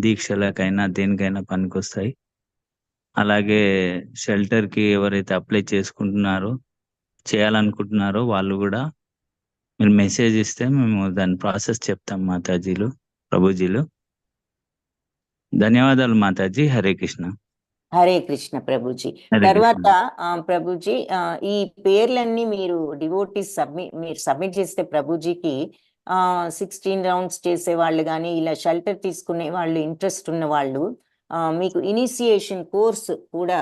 దీక్షలకైనా దేనికైనా పనికొస్తాయి. అలాగే షెల్టర్ కి ఎవరైతే అప్లై చేయాలనుకుంటున్నారో వాళ్ళు కూడా మీరు మెసేజ్ ఇస్తే మేము దాని ప్రాసెస్ చెప్తాం మాతాజీలు, ప్రభుజీలు. ధన్యవాదాలు మాతాజీ. హరే కృష్ణ. హరే కృష్ణ ప్రభుజీ. తర్వాత ప్రభుజీ ఈ పేర్లన్నీ మీరు డివోటీస్ మీరు సబ్మిట్ చేస్తే ప్రభుజీకి 16 రౌండ్స్ చేసే వాళ్ళు కానీ ఇలా షెల్టర్ తీసుకునే వాళ్ళు, ఇంట్రెస్ట్ ఉన్న వాళ్ళు, మీకు ఇనిషియేషన్ కోర్స్ కూడా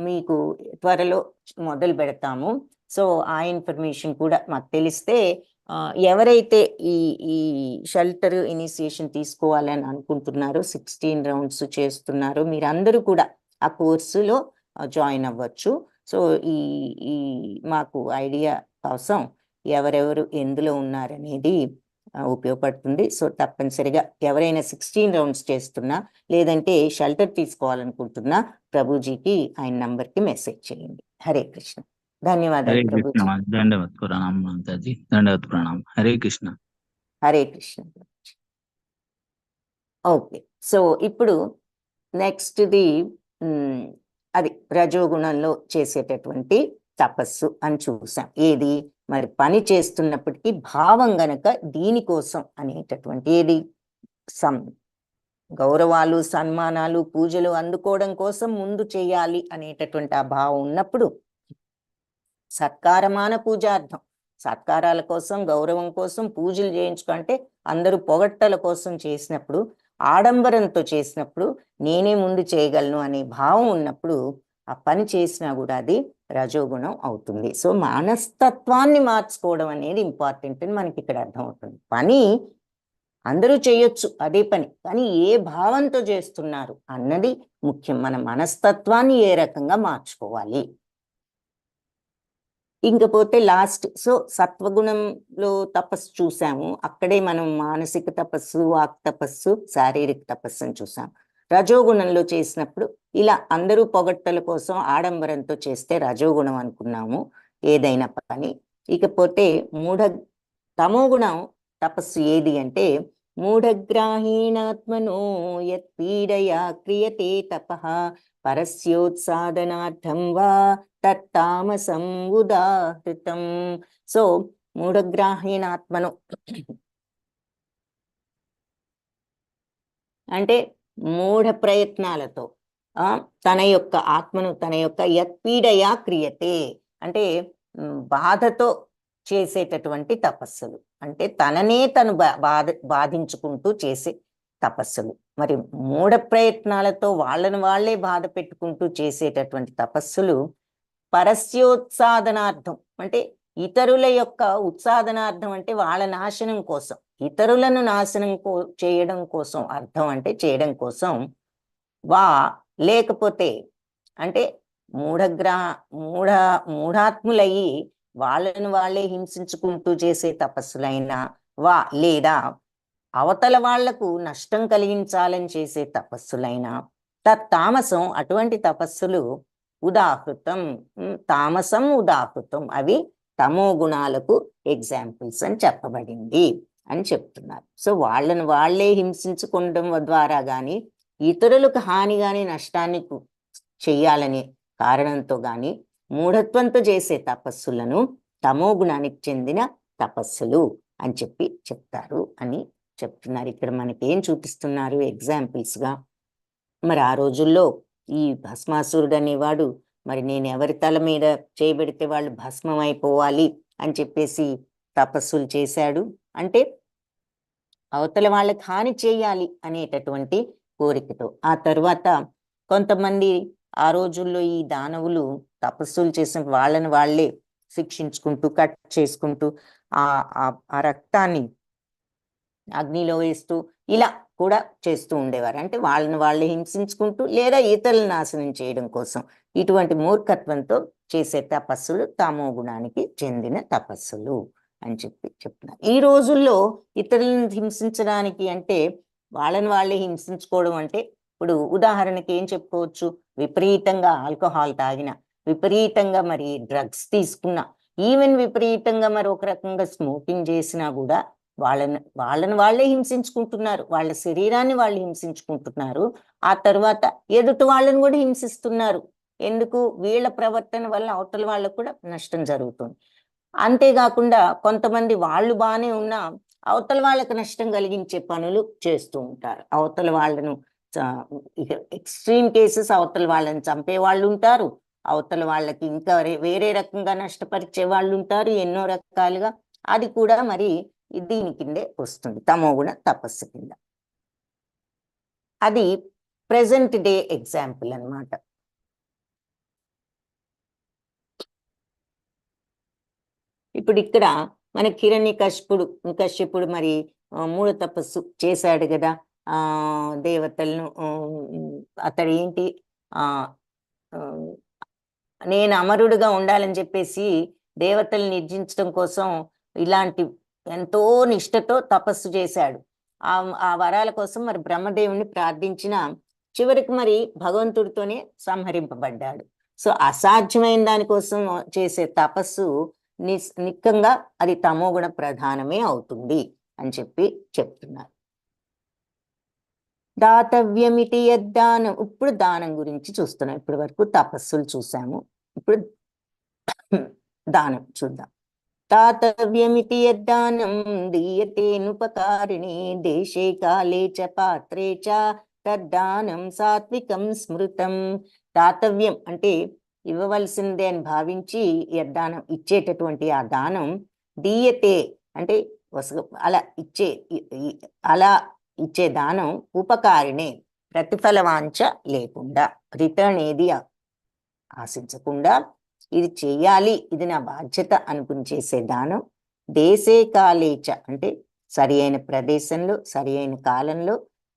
మీకు త్వరలో మొదలు పెడతాము. సో ఆ ఇన్ఫర్మేషన్ కూడా మాకు తెలిస్తే ఎవరైతే ఈ షెల్టర్ ఇనిషియేషన్ తీసుకోవాలని అనుకుంటున్నారో, 16 రౌండ్స్ చేస్తున్నారో, మీరందరూ కూడా ఆ కోర్సులో జాయిన్ అవ్వచ్చు. సో ఈ మాకు ఐడియా కోసం ఎవరెవరు ఎందులో ఉన్నారనేది ఉపయోగపడుతుంది. సో తప్పనిసరిగా ఎవరైనా 16 రౌండ్స్ చేస్తున్నా లేదంటే షెల్టర్ తీసుకోవాలనుకుంటున్నా ప్రభుజీకి ఆయన నంబర్కి మెసేజ్ చేయండి. హరే కృష్ణ. ధన్యవాదాలు ప్రభుజీ. దండవత్ ప్రణామ్ మాతాజీ. దండవత్ ప్రణామ్. హరే కృష్ణ. హరే కృష్ణ. ఓకే. సో ఇప్పుడు నెక్స్ట్ది అది రజోగుణంలో చేసేటటువంటి తపస్సు అని చూసాం. ఏది మరి పని చేస్తున్నప్పటికీ భావం గనక దీనికోసం అనేటటువంటి, ఏది గౌరవాలు, సన్మానాలు, పూజలు అందుకోవడం కోసం ముందు చేయాలి అనేటటువంటి ఆ భావం ఉన్నప్పుడు, సత్కారమాన పూజార్థం, సత్కారాల కోసం, గౌరవం కోసం పూజలు చేయించుకుంటే అందరూ పొగట్టల కోసం చేసినప్పుడు, ఆడంబరంతో చేసినప్పుడు, నేనే ముందు చేయగలను అనే భావం ఉన్నప్పుడు ఆ పని చేసినా కూడా అది రజోగుణం అవుతుంది. సో మనస్తత్వాన్ని మార్చుకోవడం అనేది ఇంపార్టెంట్ అని మనకి ఇక్కడ అర్థమవుతుంది. పని అందరూ చేయొచ్చు అదే పని, కానీ ఏ భావంతో చేస్తున్నారు అన్నది ముఖ్యం. మన మనస్తత్వాన్ని ఏ రకంగా మార్చుకోవాలి. ఇంకపోతే లాస్ట్, సో సత్వగుణంలో తపస్సు చూసాము, అక్కడే మనం మానసిక తపస్సు, వాక్ తపస్సు, శారీరక తపస్సు అని చూసాం. రజోగుణంలో చేసినప్పుడు ఇలా అందరూ పొగట్టల కోసం ఆడంబరంతో చేస్తే రజోగుణం అనుకున్నాము ఏదైనా పని. ఇకపోతే తమోగుణం తపస్సు ఏది అంటే మూఢగ్రాహీణాత్మనో యత్ పీడయా క్రియతే తపః పరస్యోత్సాదనార్థం వా తత్తామసం ఉదాహృతం. సో మూఢగ్రాహీణాత్మను అంటే మూఢ ప్రయత్నాలతో తన యొక్క ఆత్మను తన యొక్క యత్పీడయా క్రియతే అంటే బాధతో చేసేటటువంటి తపస్సులు, అంటే తననే తను బాధించుకుంటూ చేసే తపస్సులు. మరి మూఢ ప్రయత్నాలతో వాళ్ళే బాధ పెట్టుకుంటూ చేసేటటువంటి తపస్సులు పరస్యోత్సాదనార్థం అంటే ఇతరుల యొక్క ఉత్సాదనార్థం అంటే వాళ్ళ నాశనం కోసం, ఇతరులను నాశనం చేయడం కోసం, అర్థం అంటే చేయడం కోసం, వా లేకపోతే అంటే మూఢాత్ములయ్యి వాళ్ళే హింసించుకుంటూ చేసే తపస్సులైనా వా లేదా అవతల వాళ్లకు నష్టం కలిగించాలని చేసే తపస్సులైనా తామసం అటువంటి తపస్సులు ఉదాహృతం, తామసం ఉదాహృతం, అవి తమో గుణాలకు ఎగ్జాంపుల్స్ అని చెప్పబడింది అని చెప్తున్నారు. సో వాళ్ళే హింసించుకోవడం ద్వారా గాని ఇతరులకు హాని గాని నష్టాన్ని చెయ్యాలనే కారణంతో గాని మూఢత్వంతో చేసే తపస్సులను తమో గుణానికి చెందిన తపస్సులు అని చెప్తారు అని చెప్తున్నారు. ఇక్కడ మనకి ఏం చూపిస్తున్నారు ఎగ్జాంపుల్స్ గా? మరి ఆ రోజుల్లో ఈ భస్మాసురుడు అనేవాడు మరి నేను ఎవరి తల మీద చేయబెడితే వాళ్ళు భస్మం అయిపోవాలి అని చెప్పేసి తపస్సులు చేశాడు. అంటే అవతల వాళ్ళకి హాని చేయాలి అనేటటువంటి కోరికతో. ఆ తర్వాత కొంతమంది ఆ రోజుల్లో ఈ దానవులు తపస్సులు చేసిన వాళ్ళే శిక్షించుకుంటూ కట్ చేసుకుంటూ ఆ రక్తాన్ని అగ్నిలో వేస్తూ ఇలా కూడా చేస్తూ ఉండేవారు. అంటే వాళ్ళే హింసించుకుంటూ లేదా ఇతరులను నాశనం చేయడం కోసం ఇటువంటి మూర్ఖత్వంతో చేసే తపస్సులు తమో గుణానికి చెందిన తపస్సులు అని చెప్తున్నారు. ఈ రోజుల్లో ఇతరులను హింసించడానికి అంటే వాళ్ళే హింసించుకోవడం అంటే ఇప్పుడు ఉదాహరణకి ఏం చెప్పుకోవచ్చు, విపరీతంగా ఆల్కహాల్ తాగిన, విపరీతంగా మరి డ్రగ్స్ తీసుకున్నా, ఈవెన్ విపరీతంగా మరి ఒక రకంగా స్మోకింగ్ చేసినా కూడా వాళ్ళే హింసించుకుంటున్నారు, వాళ్ళ శరీరాన్ని వాళ్ళు హింసించుకుంటున్నారు. ఆ తర్వాత ఎదుటి వాళ్ళని కూడా హింసిస్తున్నారు. ఎందుకు? వీళ్ళ ప్రవర్తన వల్ల అవతల వాళ్ళకు కూడా నష్టం జరుగుతుంది. అంతేకాకుండా కొంతమంది వాళ్ళు బాగానే ఉన్నా అవతల వాళ్ళకి నష్టం కలిగించే పనులు చేస్తూ ఉంటారు. అవతల వాళ్ళను ఎక్స్ట్రీమ్ కేసెస్ అవతల వాళ్ళని చంపే వాళ్ళు ఉంటారు, అవతల వాళ్ళకి ఇంకా వేరే రకంగా నష్టపరిచే వాళ్ళు ఉంటారు, ఎన్నో రకాలుగా. అది కూడా మరి దీని కిందే వస్తుంది, తమోగుణ తపస్సు కింద. అది ప్రెసెంట్ డే ఎగ్జాంపుల్ అన్నమాట. ఇప్పుడు ఇక్కడ మన కశ్యపుడు మరి మూడు తపస్సు చేశాడు కదా, దేవతలను. అతడు ఏంటి నేను అమరుడుగా ఉండాలని చెప్పేసి దేవతలు నిర్జించడం కోసం ఇలాంటి ఎంతో నిష్ఠతో తపస్సు చేశాడు. ఆ వరాల కోసం మరి బ్రహ్మదేవుని ప్రార్థించిన చివరికి మరి భగవంతుడితోనే సంహరింపబడ్డాడు. సో అసాధ్యమైన దానికోసం చేసే తపస్సు నిక్కంగా అది తమోగుణ ప్రధానమే అవుతుంది అని చెప్తున్నారు. దాతవ్యమితి యద్దానం. ఇప్పుడు దానం గురించి చూస్తున్నాం. ఇప్పటి వరకు తపస్సులు చూసాము, ఇప్పుడు దానం చూద్దాం. దాతవ్యమితి యద్దానం దీయతేనుపకారిణి దేశే కాలే చ పాత్రే చ తద్దానం సాత్వికం స్మృతం. దాతవ్యం అంటే ఇవ్వవలసిందే అని భావించి యద్దానం ఇచ్చేటటువంటి ఆ దానం, దీయతే అంటే అలా ఇచ్చే దానం ఉపకారిణే ప్రతిఫల వాంఛ లేకుండా, రిటర్న్ ఏది ఆశించకుండా ఇది చెయ్యాలి, ఇది నా బాధ్యత అనుకుని చేసే దానం. దేశే కాలేచ అంటే సరి అయిన ప్రదేశంలో సరి అయిన కాలంలో,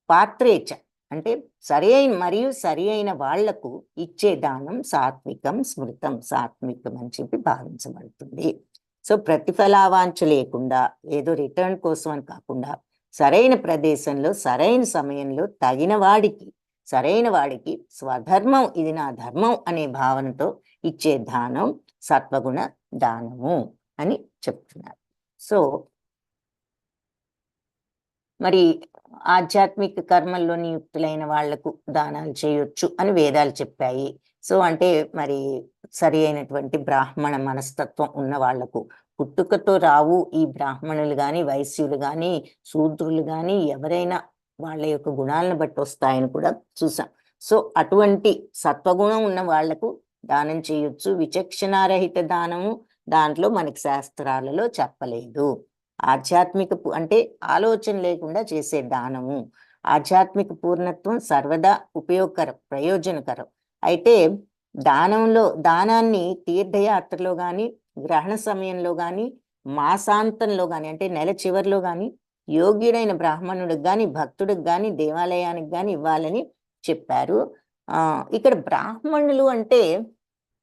పాత్రేచ అంటే సరి అయిన వాళ్లకు ఇచ్చే దానం సాత్వికం స్మృతం, సాత్వికం అని భావించబడుతుంది. సో ప్రతిఫలావాంఛ లేకుండా ఏదో రిటర్న్ కోసం అని కాకుండా సరైన ప్రదేశంలో సరైన సమయంలో తగిన వాడికి సరైన వాడికి స్వధర్మం ఇది నా ధర్మం అనే భావనతో ఇచ్చే దానం సత్వగుణ దానము అని చెప్తున్నారు. సో మరి ఆధ్యాత్మిక కర్మల్లో నియుక్తులైన వాళ్లకు దానాలు చేయొచ్చు అని వేదాలు చెప్పాయి. సో అంటే మరి సరి అయినటువంటి బ్రాహ్మణ మనస్తత్వం ఉన్న వాళ్లకు, పుట్టుకతో రావు ఈ బ్రాహ్మణులు గాని, వైశ్యులు గాని, శూద్రులు గాని ఎవరైనా వాళ్ళ యొక్క గుణాలను బట్టి వస్తాయని కూడా చూసాం. సో అటువంటి సత్వగుణం ఉన్న వాళ్లకు దానం చేయొచ్చు. విచక్షణారహిత దానము దాంట్లో మనకి శాస్త్రాలలో చెప్పలేదు. ఆధ్యాత్మిక అంటే ఆలోచన లేకుండా చేసే దానము, ఆధ్యాత్మిక పూర్ణత్వం సర్వదా ఉపయోగకరం, ప్రయోజనకరం. అయితే దానాన్ని తీర్థయాత్రలో గాని, గ్రహణ సమయంలో గాని, మాసాంతంలో గాని అంటే నెల చివరిలో గాని యోగ్యుడైన బ్రాహ్మణుడికి గాని, భక్తుడికి గాని, దేవాలయానికి గాని ఇవ్వాలని చెప్పారు. ఇక్కడ బ్రాహ్మణులు అంటే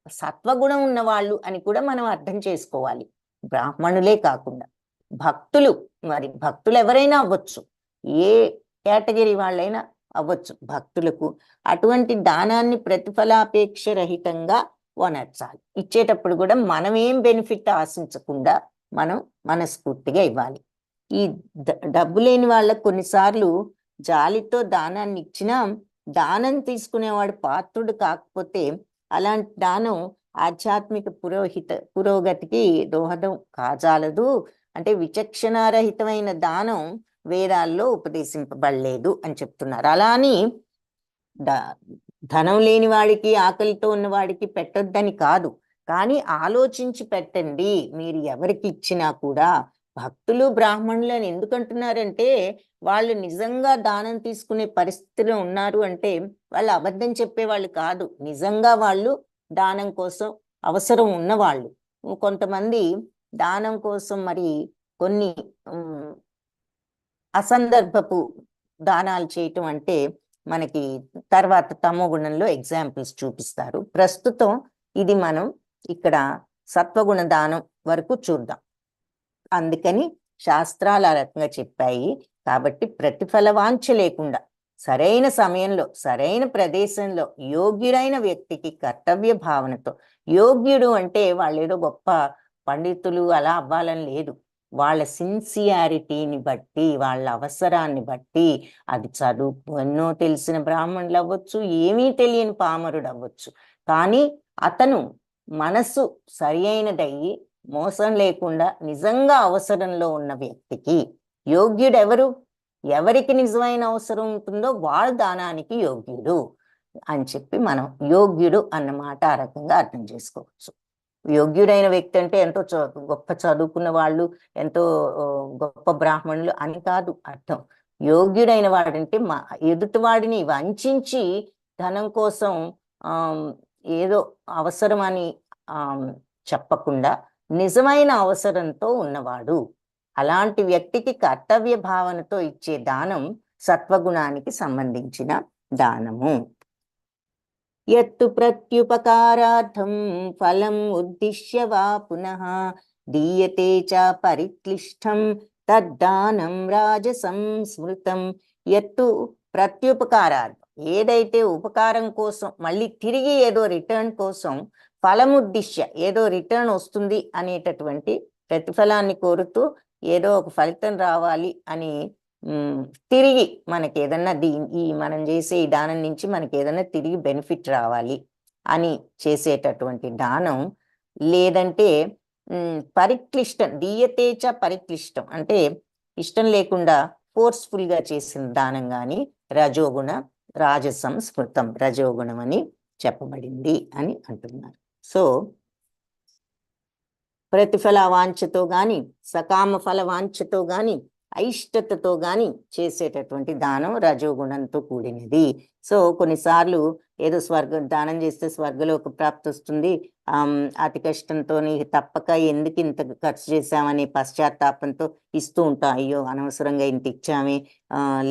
సత్వగుణం ఉన్న వాళ్ళు అని కూడా మనం అర్థం చేసుకోవాలి. బ్రాహ్మణులే కాకుండా భక్తులు, మరి భక్తులు ఎవరైనా అవ్వచ్చు, ఏ కేటగిరీ వాళ్ళైనా అవ్వచ్చు. భక్తులకు అటువంటి దానాన్ని ప్రతిఫలాపేక్ష రహితంగా వనర్చాలి. ఇచ్చేటప్పుడు కూడా మనం ఏం బెనిఫిట్ ఆశించకుండా మనం మనస్ఫూర్తిగా ఇవ్వాలి. ఈ డబ్బు లేని వాళ్ళకు కొన్నిసార్లు జాలితో దానాన్ని ఇచ్చినా దానం తీసుకునేవాడు పాత్రుడు కాకపోతే అలాంటి దానం ఆధ్యాత్మిక పురోగతికి దోహదం కాజాలదు. అంటే విచక్షణారహితమైన దానం వేదాల్లో ఉపదేశింపబడలేదు అని చెప్తున్నారు. అలా అని ధనం లేని వాడికి, ఆకలితో ఉన్న వాడికి పెట్టొద్దని కాదు, కానీ ఆలోచించి పెట్టండి. మీరు ఎవరికి ఇచ్చినా కూడా భక్తులు బ్రాహ్మణులు అని ఎందుకంటున్నారంటే వాళ్ళు నిజంగా దానం తీసుకునే పరిస్థితిలో ఉన్నారు అంటే వాళ్ళు అబద్ధం చెప్పేవాళ్ళు కాదు, నిజంగా వాళ్ళు దానం కోసం అవసరం ఉన్నవాళ్ళు. కొంతమంది దానం కోసం మరి కొన్ని అసందర్భపు దానాలు చేయటం అంటే మనకి తర్వాత తమో గుణంలో ఎగ్జాంపుల్స్ చూపిస్తారు. ప్రస్తుతం ఇది మనం ఇక్కడ సత్వగుణ దానం వరకు చూద్దాం. అందుకని శాస్త్రాలు ఆ రకంగా చెప్పాయి. కాబట్టి ప్రతిఫల వాంఛ లేకుండా సరైన సమయంలో, సరైన ప్రదేశంలో యోగ్యుడైన వ్యక్తికి కర్తవ్య భావనతో, యోగ్యుడు అంటే వాళ్ళు ఏదో గొప్ప పండితులు అలా అవ్వాలని లేదు, వాళ్ళ సిన్సియారిటీని బట్టి, వాళ్ళ అవసరాన్ని బట్టి, అది చదువు ఎన్నో తెలిసిన బ్రాహ్మణులు అవ్వచ్చు, ఏమీ తెలియని పామరుడు అవ్వచ్చు, కానీ అతను మనసు సరి అయినదయ్యి మోసం లేకుండా నిజంగా అవసరంలో ఉన్న వ్యక్తికి, యోగ్యుడెవరు, ఎవరికి నిజమైన అవసరం ఉంటుందో వాడు దానానికి యోగ్యుడు అని చెప్పి మనం యోగ్యుడు అన్నమాట ఆ రకంగా అర్థం చేసుకోవచ్చు. యోగ్యుడైన వ్యక్తి అంటే ఎంతో గొప్ప చదువుకున్న వాళ్ళు, ఎంతో గొప్ప బ్రాహ్మణులు అని కాదు అర్థం. యోగ్యుడైన వాడంటే ఎదుటివాడిని వంచించి ధనం కోసం ఏదో అవసరం అని చెప్పకుండా నిజమైన అవసరంతో ఉన్నవాడు, అలాంటి వ్యక్తికి కర్తవ్య భావనతో ఇచ్చే దానం సత్వగుణానికి సంబంధించిన దానము. యత్తు ప్రత్యుపకారార్థం ఫలం ఉద్దిశ్య వా పునః దీయతే చ పరిక్లిష్టం తద్దానం రాజసం స్మృతం. యత్తు ప్రత్యుపకారార్థం, ఏదైతే ఉపకారం కోసం మళ్ళీ తిరిగి ఏదో రిటర్న్ కోసం, ఫలముద్దిశ్య ఏదో రిటర్న్ వస్తుంది అనేటటువంటి ప్రతిఫలాన్ని కోరుతూ ఏదో ఒక ఫలితం రావాలి అని తిరిగి మనకి ఏదన్నా మనం చేసే ఈ దానం నుంచి మనకి ఏదన్నా తిరిగి బెనిఫిట్ రావాలి అని చేసేటటువంటి దానం. లేదంటే పరిక్లిష్టం, దీయతేచ పరిక్లిష్టం అంటే ఇష్టం లేకుండా ఫోర్స్ఫుల్ గా చేసిన దానం గాని రజోగుణ, రాజసం స్మృతం, రజోగుణం అని చెప్పబడింది అని అంటున్నారు. సో ప్రతిఫల వాంఛతో గాని, సకామ ఫల వాంఛతో గాని, అయిష్టతతో గాని చేసేటటువంటి దానం రజోగుణంతో కూడినది. సో కొన్నిసార్లు ఏదో దానం చేస్తే స్వర్గలోక ప్రాప్తి వస్తుంది, అతి కష్టంతో తప్పక ఎందుకు ఇంత ఖర్చు చేశామని పశ్చాత్తాపంతో ఇస్తూ ఉంటాం. అయ్యో అనవసరంగా ఇంత ఇచ్చామే,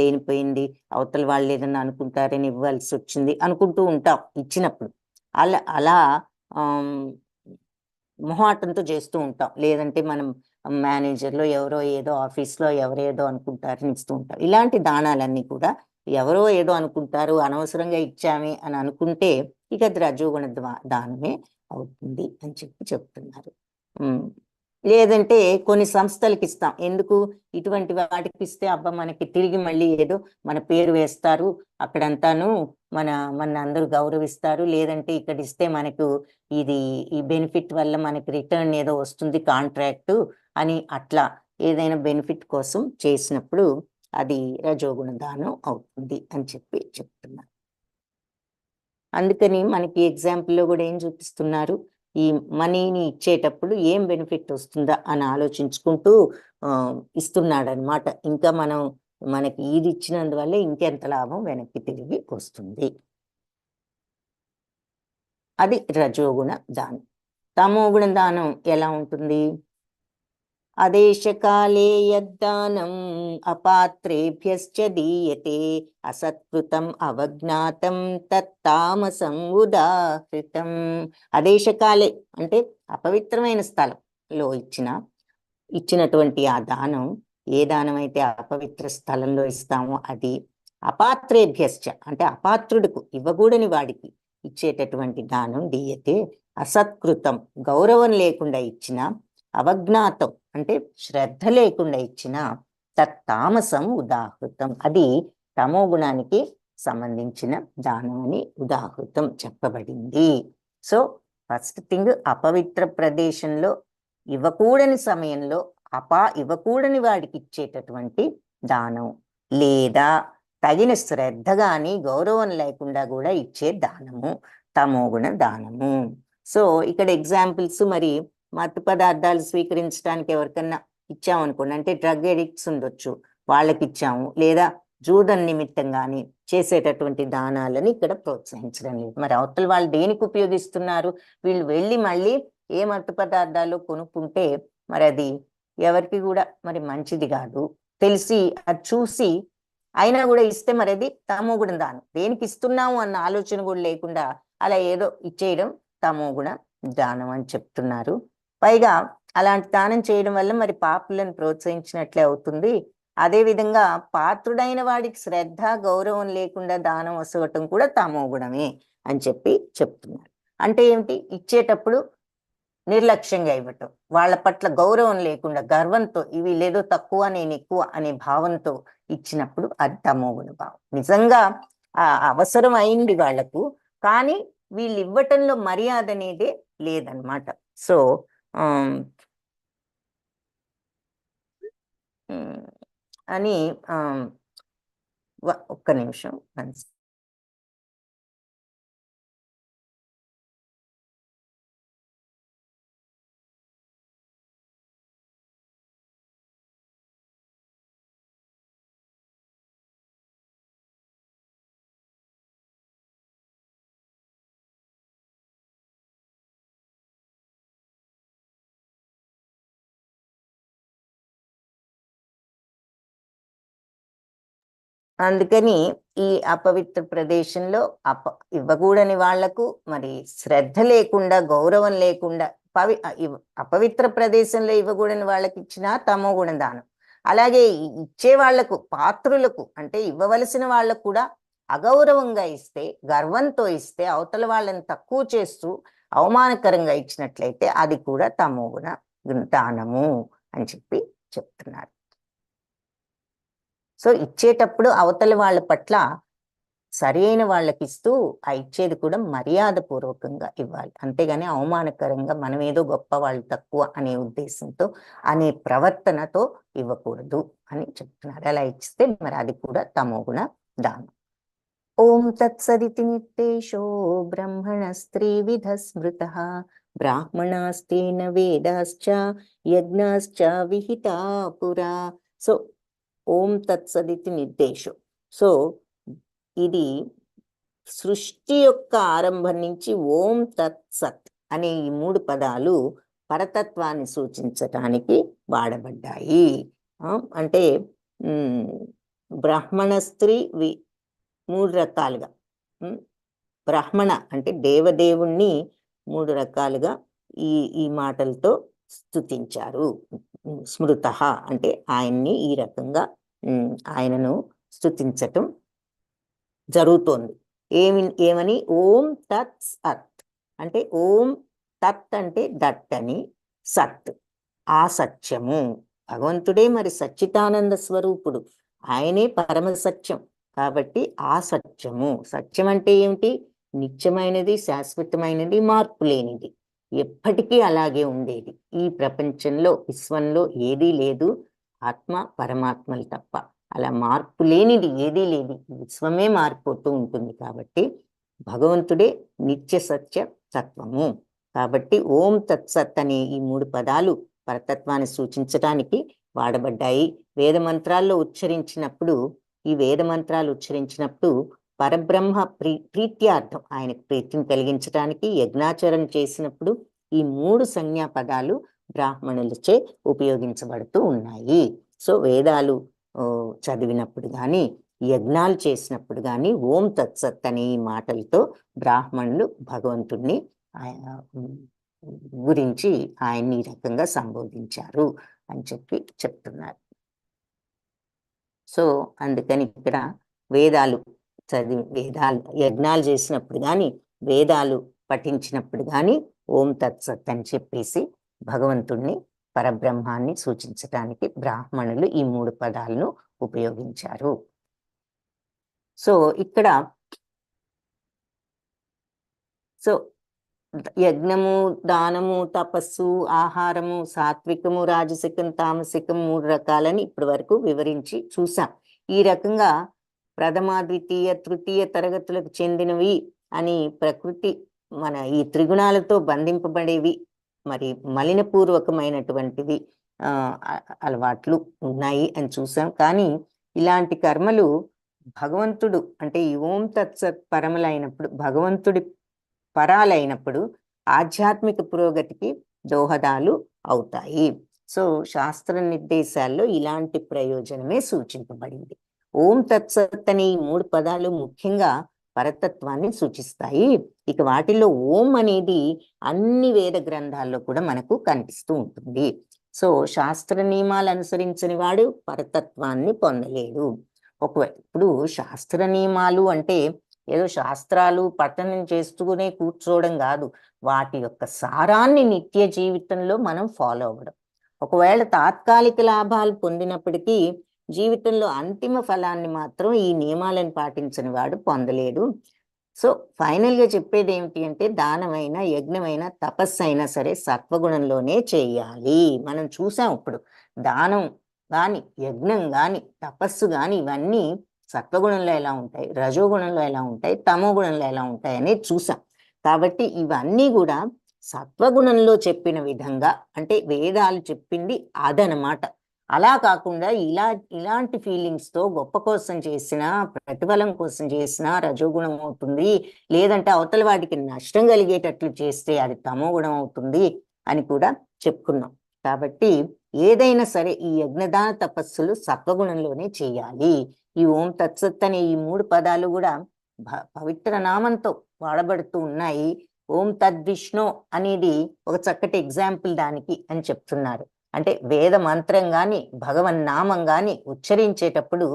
లేనిపోయింది, అవతల వాళ్ళు ఏదన్నా అనుకుంటారని ఇవ్వాల్సి వచ్చింది అనుకుంటూ ఉంటాం ఇచ్చినప్పుడు. అలా మొహాటంతో చేస్తూ ఉంటాం. లేదంటే మనం మేనేజర్లో ఎవరో ఏదో, ఆఫీస్లో ఎవరేదో అనుకుంటారని ఇస్తూ ఉంటాం. ఇలాంటి దానాలన్నీ కూడా ఎవరో ఏదో అనుకుంటారు, అనవసరంగా ఇచ్చామే అని అనుకుంటే ఇక అది రజోగుణ దానమే అవుతుంది అని చెప్తున్నారు. లేదంటే కొన్ని సంస్థలకి ఇస్తాం, ఎందుకు ఇటువంటి వాటికి ఇస్తే అబ్బా మనకి తిరిగి మళ్ళీ ఏదో మన పేరు వేస్తారు, అక్కడంతాను మన అందరూ గౌరవిస్తారు, లేదంటే ఇక్కడ ఇస్తే మనకు ఈ బెనిఫిట్ వల్ల మనకి రిటర్న్ ఏదో వస్తుంది కాంట్రాక్ట్ అని, అట్లా ఏదైనా బెనిఫిట్ కోసం చేసినప్పుడు అది రజోగుణ దానం అవుతుంది అని చెప్తున్నారు. అందుకని మనకి ఎగ్జాంపుల్లో కూడా ఏం చూపిస్తున్నారు, ఈ మనీని ఇచ్చేటప్పుడు ఏం బెనిఫిట్ వస్తుందా అని ఆలోచించుకుంటూ ఇస్తున్నాడు అనమాట. ఇంకా మనకి ఇది ఇచ్చినందువల్ల ఇంకెంత లాభం వెనక్కి తిరిగి వస్తుంది. అది రజోగుణ దానం. తమోగుణ దానం ఎలా ఉంటుంది? అదేశకాలే యద్దానం అపాత్రేభ్యశ్చ దీయతే అసత్కృతం అవజ్ఞాతం తత్తామసం ఉదాహృతం. అదేశకాలే అంటే అపవిత్రమైన స్థలంలో ఇచ్చినటువంటి ఆ దానం, ఏ దానం అయితే అపవిత్ర స్థలంలో ఇస్తామో అది, అపాత్రేభ్యశ్చ అంటే అపాత్రుడుకు ఇవ్వకూడని వాడికి ఇచ్చేటటువంటి దానం దీయతే, అసత్కృతం గౌరవం లేకుండా ఇచ్చిన, అవజ్ఞాతం అంటే శ్రద్ధ లేకుండా ఇచ్చిన, తత్తామసం ఉదాహృతం అది తమో గుణానికి సంబంధించిన దానం అని ఉదాహృతం చెప్పబడింది. సో ఫస్ట్ థింగ్, అపవిత్ర ప్రదేశంలో ఇవ్వకూడని సమయంలో ఇవ్వకూడని వాడికి ఇచ్చేటటువంటి దానం, లేదా తగిన శ్రద్ధ గాని గౌరవం లేకుండా కూడా ఇచ్చే దానము తమోగుణ దానము. సో ఇక్కడ ఎగ్జాంపుల్స్, మరి మత్తు పదార్థాలు స్వీకరించడానికి ఎవరికన్నా ఇచ్చామనుకోండి, అంటే డ్రగ్ ఎడిక్ట్స్ ఉండొచ్చు, వాళ్ళకి ఇచ్చాము, లేదా జూదం నిమిత్తం కానీ చేసేటటువంటి దానాలని ఇక్కడ ప్రోత్సహించడం లేదు. మరి అవతల వాళ్ళు దేనికి ఉపయోగిస్తున్నారు? వీళ్ళు వెళ్ళి మళ్ళీ ఏ మత్తు పదార్థాలు కొనుక్కుంటే మరి అది ఎవరికి కూడా మరి మంచిది కాదు, తెలిసి అది చూసి అయినా కూడా ఇస్తే మరి అది తమోగుణ దానం. దేనికి ఇస్తున్నాము అన్న ఆలోచన కూడా లేకుండా అలా ఏదో ఇచ్చేయడం తమోగుణ దానం అని చెప్తున్నారు. పైగా అలాంటి దానం చేయడం వల్ల మరి పాపులను ప్రోత్సహించినట్లే అవుతుంది. అదే విధంగా పాత్రుడైన వాడికి శ్రద్ధ గౌరవం లేకుండా దానం వసవటం కూడా తమోగుణమే అని చెప్తున్నారు. అంటే ఏమిటి? ఇచ్చేటప్పుడు నిర్లక్ష్యంగా ఇవ్వటం, వాళ్ళ పట్ల గౌరవం లేకుండా గర్వంతో, ఇవి లేదో తక్కువ నేను ఎక్కువ అనే భావంతో ఇచ్చినప్పుడు అది తమోగుణ భావం. నిజంగా అవసరం అయింది వాళ్లకు, కానీ వీళ్ళు ఇవ్వటంలో మర్యాద అనేదే లేదనమాట. సో అని ఒక్క నిమిషం. అందుకని ఈ అపవిత్ర ప్రదేశంలో ఇవ్వకూడని వాళ్లకు మరి శ్రద్ధ లేకుండా గౌరవం లేకుండా అపవిత్ర ప్రదేశంలో ఇవ్వకూడని వాళ్ళకి ఇచ్చిన తమోగుణ దానం. అలాగే ఇచ్చే వాళ్లకు, పాత్రులకు అంటే ఇవ్వవలసిన వాళ్ళకు కూడా అగౌరవంగా ఇస్తే, గర్వంతో ఇస్తే, అవతల వాళ్ళని తక్కువ చేస్తూ అవమానకరంగా ఇచ్చినట్లయితే అది కూడా తమోగుణ దానము అని చెప్తున్నారు. సో ఇచ్చేటప్పుడు అవతల వాళ్ళ పట్ల సరి అయిన వాళ్ళకి ఇస్తూ ఆ ఇచ్చేది కూడా మర్యాద పూర్వకంగా ఇవ్వాలి, అంతేగాని అవమానకరంగా మనం ఏదో గొప్ప వాళ్ళు తక్కువ అనే ఉద్దేశంతో అనే ప్రవర్తనతో ఇవ్వకూడదు అని చెప్తున్నారు. అలా ఇస్తే మరి అది కూడా తమోగుణ దానం. ఓం తత్సదితి నిర్దేశో బ్రహ్మణ స్త్రీవిధ స్మృత బ్రాహ్మణాస్తేన వేదాశ్చ యజ్ఞాశ్చ విహితా పురా. సో ఓం తత్సదితి నిర్దేశం. సో ఇది సృష్టి యొక్క ఆరంభం నుంచి ఓం తత్సత్ అనే ఈ 3 పదాలు పరతత్వాన్ని సూచించటానికి వాడబడ్డాయి. అంటే బ్రాహ్మణ స్త్రీ 3 రకాలుగా, బ్రాహ్మణ అంటే దేవదేవుణ్ణి 3 రకాలుగా ఈ మాటలతో స్తుతించారు. స్మృత అంటే ఆయన్ని ఈ రకంగా ఆయనను స్తుతించటం జరుగుతోంది. ఏమని? ఓం తత్ సత్ అంటే ఓం తత్ అంటే దట్ అని, సత్ ఆ సత్యము. భగవంతుడే మరి సచ్చిదానంద స్వరూపుడు, ఆయనే పరమ సత్యం. కాబట్టి ఆ సత్యము, సత్యం అంటే ఏమిటి? నిత్యమైనది, శాశ్వతమైనది, మార్పు లేనిది, ఎప్పటికీ అలాగే ఉండేది. ఈ ప్రపంచంలో, విశ్వంలో ఏదీ లేదు ఆత్మ పరమాత్మలు తప్ప. అలా మార్పు లేనిది ఏదీ లేదు. విశ్వమే మారిపోతూ ఉంటుంది. కాబట్టి భగవంతుడే నిత్య సత్య తత్వము. కాబట్టి ఓం తత్సత్ అనే ఈ 3 పదాలు పరతత్వాన్ని సూచించడానికి వాడబడ్డాయి. వేద మంత్రాల్లో ఉచ్చరించినప్పుడు, ఈ వేద మంత్రాలు ఉచ్చరించినప్పుడు పరబ్రహ్మ ప్రీత్యార్థం, ఆయనకు ప్రీతిని కలిగించడానికి యజ్ఞాచరణ చేసినప్పుడు ఈ 3 సంజ్ఞా పదాలు బ్రాహ్మణులచే ఉపయోగించబడుతూ ఉన్నాయి. సో వేదాలు చదివినప్పుడు కానీ, యజ్ఞాలు చేసినప్పుడు కానీ ఓం తత్సత్ అనే ఈ మాటలతో బ్రాహ్మణులు భగవంతుడిని గురించి ఆయన్ని ఈ రకంగా సంబోధించారు అని చెప్తున్నారు. సో అందుకని ఇక్కడ వేదాలు యజ్ఞాలు చేసినప్పుడు కానీ, వేదాలు పఠించినప్పుడు కానీ ఓం తత్సత్ అని చెప్పేసి భగవంతుణ్ణి, పరబ్రహ్మాన్ని సూచించడానికి బ్రాహ్మణులు ఈ 3 పదాలను ఉపయోగించారు. సో ఇక్కడ యజ్ఞము, దానము, తపస్సు, ఆహారము, సాత్వికము, రాజసికం, తామసికం 3 రకాలని ఇప్పటి వరకు వివరించి చూసాం. ఈ రకంగా ప్రథమ, ద్వితీయ, తృతీయ తరగతులకు చెందినవి అని ప్రకృతి మన ఈ త్రిగుణాలతో బంధింపబడేవి, మరి మలినపూర్వకమైనటువంటివి అలవాట్లు ఉన్నాయి అని చూసాం. కానీ ఇలాంటి కర్మలు భగవంతుడు అంటే ఈ ఓం తత్సత్ పరములైనప్పుడు, భగవంతుడి పరాలైనప్పుడు ఆధ్యాత్మిక పురోగతికి దోహదాలు అవుతాయి. సో శాస్త్ర నిర్దేశాల్లో ఇలాంటి ప్రయోజనమే సూచింపబడింది. ఓం తత్సత్ అనే ఈ 3 పదాలు ముఖ్యంగా పరతత్వాన్ని సూచిస్తాయి. ఇక వాటిలో ఓం అనేది అన్ని వేద గ్రంథాల్లో కూడా మనకు కనిపిస్తూ ఉంటుంది. సో శాస్త్ర నియమాలు అనుసరించని వాడు పరతత్వాన్ని పొందలేడు. ఒకవేళ ఇప్పుడు శాస్త్ర నియమాలు అంటే ఏదో శాస్త్రాలు పఠనం చేస్తూనే కూర్చోవడం కాదు, వాటి యొక్క సారాన్ని నిత్య జీవితంలో మనం ఫాలో అవ్వడం. ఒకవేళ తాత్కాలిక లాభాలు పొందినప్పటికీ జీవితంలో అంతిమ ఫలాన్ని మాత్రం ఈ నియమాలను పాటించని వాడు పొందలేడు. సో ఫైనల్గా చెప్పేది ఏమిటి అంటే, దానమైన, యజ్ఞమైన, తపస్సు అయినా సరే సత్వగుణంలోనే చేయాలి. మనం చూసాం ఇప్పుడు దానం కానీ, యజ్ఞం కానీ, తపస్సు కానీ ఇవన్నీ సత్వగుణంలో ఎలా ఉంటాయి, రజోగుణంలో ఎలా ఉంటాయి, తమో గుణంలో ఎలా ఉంటాయి అనేది చూసాం. కాబట్టి ఇవన్నీ కూడా సత్వగుణంలో చెప్పిన విధంగా, అంటే వేదాలు చెప్పింది అదనమాట. అలా కాకుండా ఇలాంటి ఫీలింగ్స్తో గొప్ప కోసం చేసినా, ప్రతిఫలం కోసం చేసినా రజోగుణం అవుతుంది, లేదంటే అవతల వాటికి నష్టం కలిగేటట్లు చేస్తే అది తమో గుణం అవుతుంది అని కూడా చెప్పుకున్నాం. కాబట్టి ఏదైనా సరే ఈ యజ్ఞదాన తపస్సులు సత్వగుణంలోనే చేయాలి. ఈ ఓం తత్సత్ అనే ఈ 3 పదాలు కూడా పవిత్ర నామంతో వాడబడుతూ ఉన్నాయి. ఓం తద్విష్ణు అనేది ఒక చక్కటి ఎగ్జాంపుల్ దానికి అని చెప్తున్నారు. అంటే వేద మంత్రం గాని, భగవన్ నామం గాని ఉచ్చరించేటప్పుడు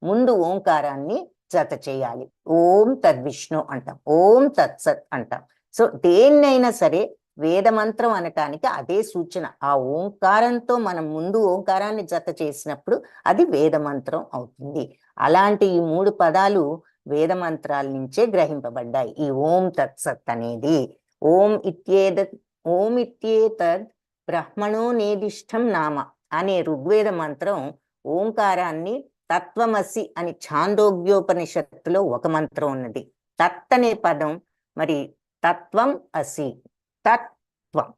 ముందు ఓంకారాన్ని జత చేయాలి. ఓం తద్విష్ణు అంటాం, ఓం తత్సత్ అంటాం. సో దేన్నైనా సరే వేద మంత్రం అనటానికి అదే సూచన. ఆ ఓంకారంతో మనం ముందు ఓంకారాన్ని జత చేసినప్పుడు అది వేద మంత్రం అవుతుంది. అలాంటి ఈ 3 పదాలు వేద మంత్రాల నుంచే గ్రహింపబడ్డాయి. ఈ ఓం తత్సత్ అనేది ఓం ఇత్యేతద్ బ్రహ్మణో నేదిష్టం నామ అనే ఋగ్వేద మంత్రం ఓంకారాన్ని తత్వమసి అని ఛాందోగ్యోపనిషత్తులో ఒక మంత్రం ఉన్నది. తత్ అనే పదం మరి తత్వం అసి, తత్వం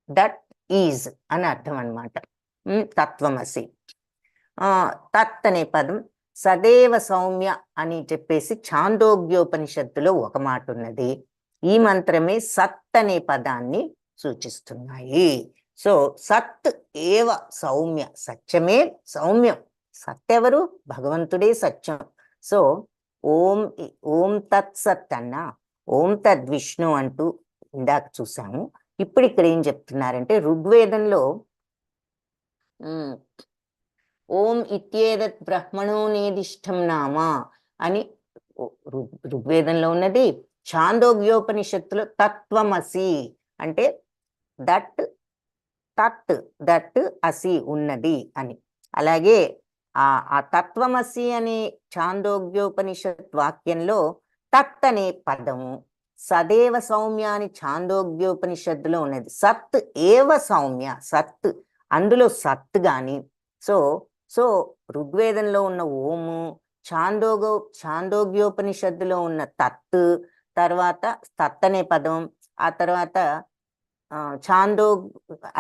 దట్ ఈజ్ అని అర్థం అన్నమాట. తత్వమసి. తత్ అనే పదం సదేవ సౌమ్య అని చెప్పేసి ఛాందోగ్యోపనిషత్తులో ఒక మాట ఉన్నది. ఈ మంత్రమే సత్ అనే పదాన్ని సూచిస్తున్నాయి. సో సత్ ఏవ సౌమ్య, సత్యమే సౌమ్యం. సత్ ఎవరు? భగవంతుడే సత్యం. సో ఓం తత్సత్ అన్నా, ఓం తద్విష్ణు అంటూ ఇందాక చూసాము. ఇప్పుడు ఇక్కడ ఏం చెప్తున్నారంటే ఋగ్వేదంలో ఓం ఇత్యేదత్ బ్రహ్మణో నేదిష్టం నామ అని ఋగ్వేదంలో ఉన్నది. ఛాందోగ్యోపనిషత్తులో తత్వమసి అంటే దట్ దట్ అసి ఉన్నది అని. అలాగే ఆ తత్వమసి అనే ఛాందోగ్యోపనిషత్ వాక్యంలో తత్ అనే పదము సదేవ సౌమ్య అని ఛాందోగ్యోపనిషత్తులో ఉన్నది. సత్ ఏవ సౌమ్య, సత్ అందులో సత్ గాని. సో ఋగ్వేదంలో ఉన్న ఓము, ఛాందోగ్యోపనిషత్తులో ఉన్న తత్, తర్వాత తత్ అనే పదం, ఆ తర్వాత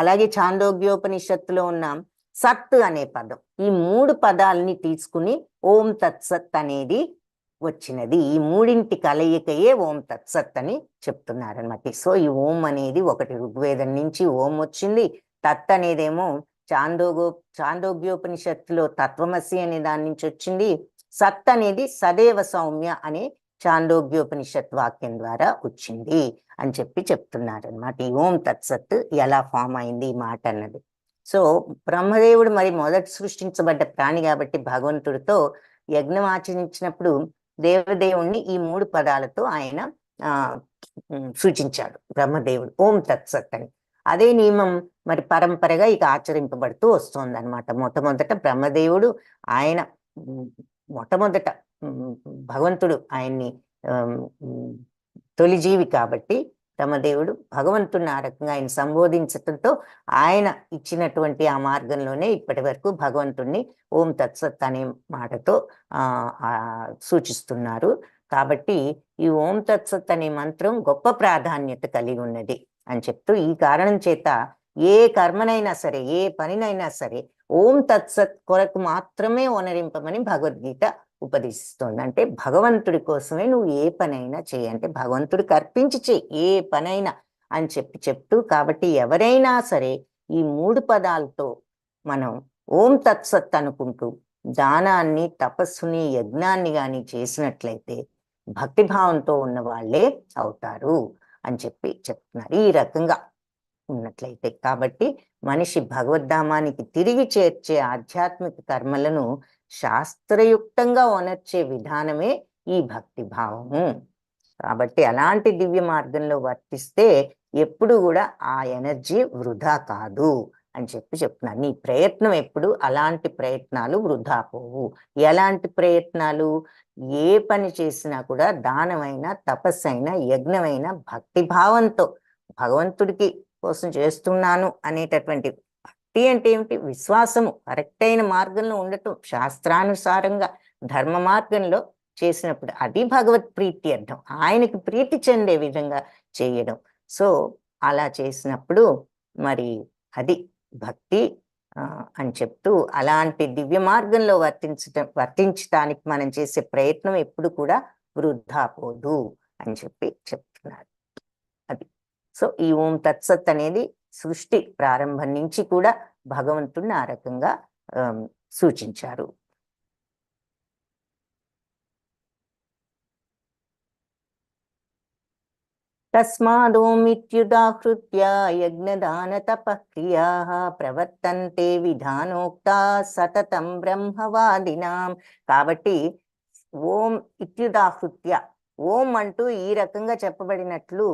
అలాగే ఛాందోగ్యోపనిషత్తులో ఉన్న సత్ అనే పదం, ఈ 3 పదాలని తీసుకుని ఓం తత్సత్ అనేది వచ్చినది. ఈ మూడింటి కలయికయే ఓం తత్సత్ అని చెప్తున్నారన్నమాట. సో ఈ ఓం అనేది ఒకటి ఋగ్వేదం నుంచి ఓం వచ్చింది. తత్ అనేదేమో ఛాందోగ్యోపనిషత్తులో తత్వమసి అనే దాని నుంచి వచ్చింది. సత్ అనేది సదేవ సౌమ్య అనే ఛాందోగ్యోపనిషత్ వాక్యం ద్వారా వచ్చింది అని చెప్తున్నారనమాట. ఈ ఓం తత్సత్ ఎలా ఫామ్ అయింది ఈ మాట అన్నది. సో బ్రహ్మదేవుడు మరి మొదట సృష్టించబడ్డ ప్రాణి కాబట్టి భగవంతుడితో యజ్ఞం ఆచరించినప్పుడు దేవదేవుణ్ణి ఈ 3 పదాలతో ఆయన సూచించాడు బ్రహ్మదేవుడు, ఓం తత్సత్ అని. అదే నియమం మరి పరంపరగా ఇక ఆచరింపబడుతూ వస్తుంది అనమాట. మొట్టమొదట బ్రహ్మదేవుడు ఆయన మొట్టమొదట భగవంతుడు ఆయన్ని తొలిజీవి కాబట్టి బ్రహ్మదేవుడు భగవంతుడిని ఆ రకంగా ఆయన సంబోధించటంతో ఆయన ఇచ్చినటువంటి ఆ మార్గంలోనే ఇప్పటి వరకు భగవంతుడిని ఓం తత్సత్ అనే మాటతో సూచిస్తున్నారు. కాబట్టి ఈ ఓం తత్సత్ అనే మంత్రం గొప్ప ప్రాధాన్యత కలిగి ఉన్నది అని చెప్తూ, ఈ కారణం చేత ఏ కర్మనైనా సరే, ఏ పనినైనా సరే ఓం తత్సత్ కొరకు మాత్రమే ఓనరింపమని భగవద్గీత ఉపదేశిస్తోంది. అంటే భగవంతుడి కోసమే నువ్వు ఏ పనైనా చేయి, అంటే భగవంతుడికి అర్పించి చేయి ఏ పనైనా అని చెప్తూ, కాబట్టి ఎవరైనా సరే ఈ 3 పదాలతో మనం ఓం తత్సత్ అనుకుంటూ దానాన్ని, తపస్సుని, యజ్ఞాన్ని గాని చేసినట్లయితే భక్తిభావంతో ఉన్న వాళ్ళే అవుతారు అని చెప్తున్నారు. ఈ రకంగా ఉన్నట్లయితే కాబట్టి మనిషి భగవద్ధామానికి తిరిగి చేర్చే ఆధ్యాత్మిక కర్మలను శాస్త్రయుక్తంగా ఒనర్చే విధానమే ఈ భక్తి భావము. కాబట్టి అలాంటి దివ్య మార్గంలో వర్తిస్తే ఎప్పుడు కూడా ఆ ఎనర్జీ వృధా కాదు అని చెప్తున్నారు. నీ ప్రయత్నం ఎప్పుడు అలాంటి ప్రయత్నాలు వృధా పోవు. ఎలాంటి ప్రయత్నాలు? ఏ పని చేసినా కూడా దానమైనా, తపస్సైనా, యజ్ఞమైనా భక్తి భావంతో భగవంతుడికి కోసం చేస్తున్నాను అనేటటువంటి భక్తి అంటే ఏమిటి? విశ్వాసము, కరెక్ట్ అయిన మార్గంలో ఉండటం, శాస్త్రానుసారంగా ధర్మ మార్గంలో చేసినప్పుడు అది భగవత్ ప్రీతి అర్థం, ఆయనకి ప్రీతి చెందే విధంగా చేయడం. సో అలా చేసినప్పుడు మరి అది భక్తి అని చెప్తూ, అలాంటి దివ్య మార్గంలో వర్తించటానికి మనం చేసే ప్రయత్నం ఎప్పుడు కూడా వృధా పోదు అని చెప్తున్నారు. అది సో ఈ ఓం తత్సత్ అనేది సృష్టి ప్రారంభం నుంచి కూడా భగవంతుడిని ఆ రకంగా సూచించారు. తస్మాదోమిత్యుదాహృత్య యజ్ఞదాన తపక్రియాః ప్రవర్తంతే విధానోక్తా సతతం బ్రహ్మవాదినాం. కాబట్టి ఓం ఇత్యుదాహృత్య, ఓం అంటూ ఈ రకంగా చెప్పబడినట్లు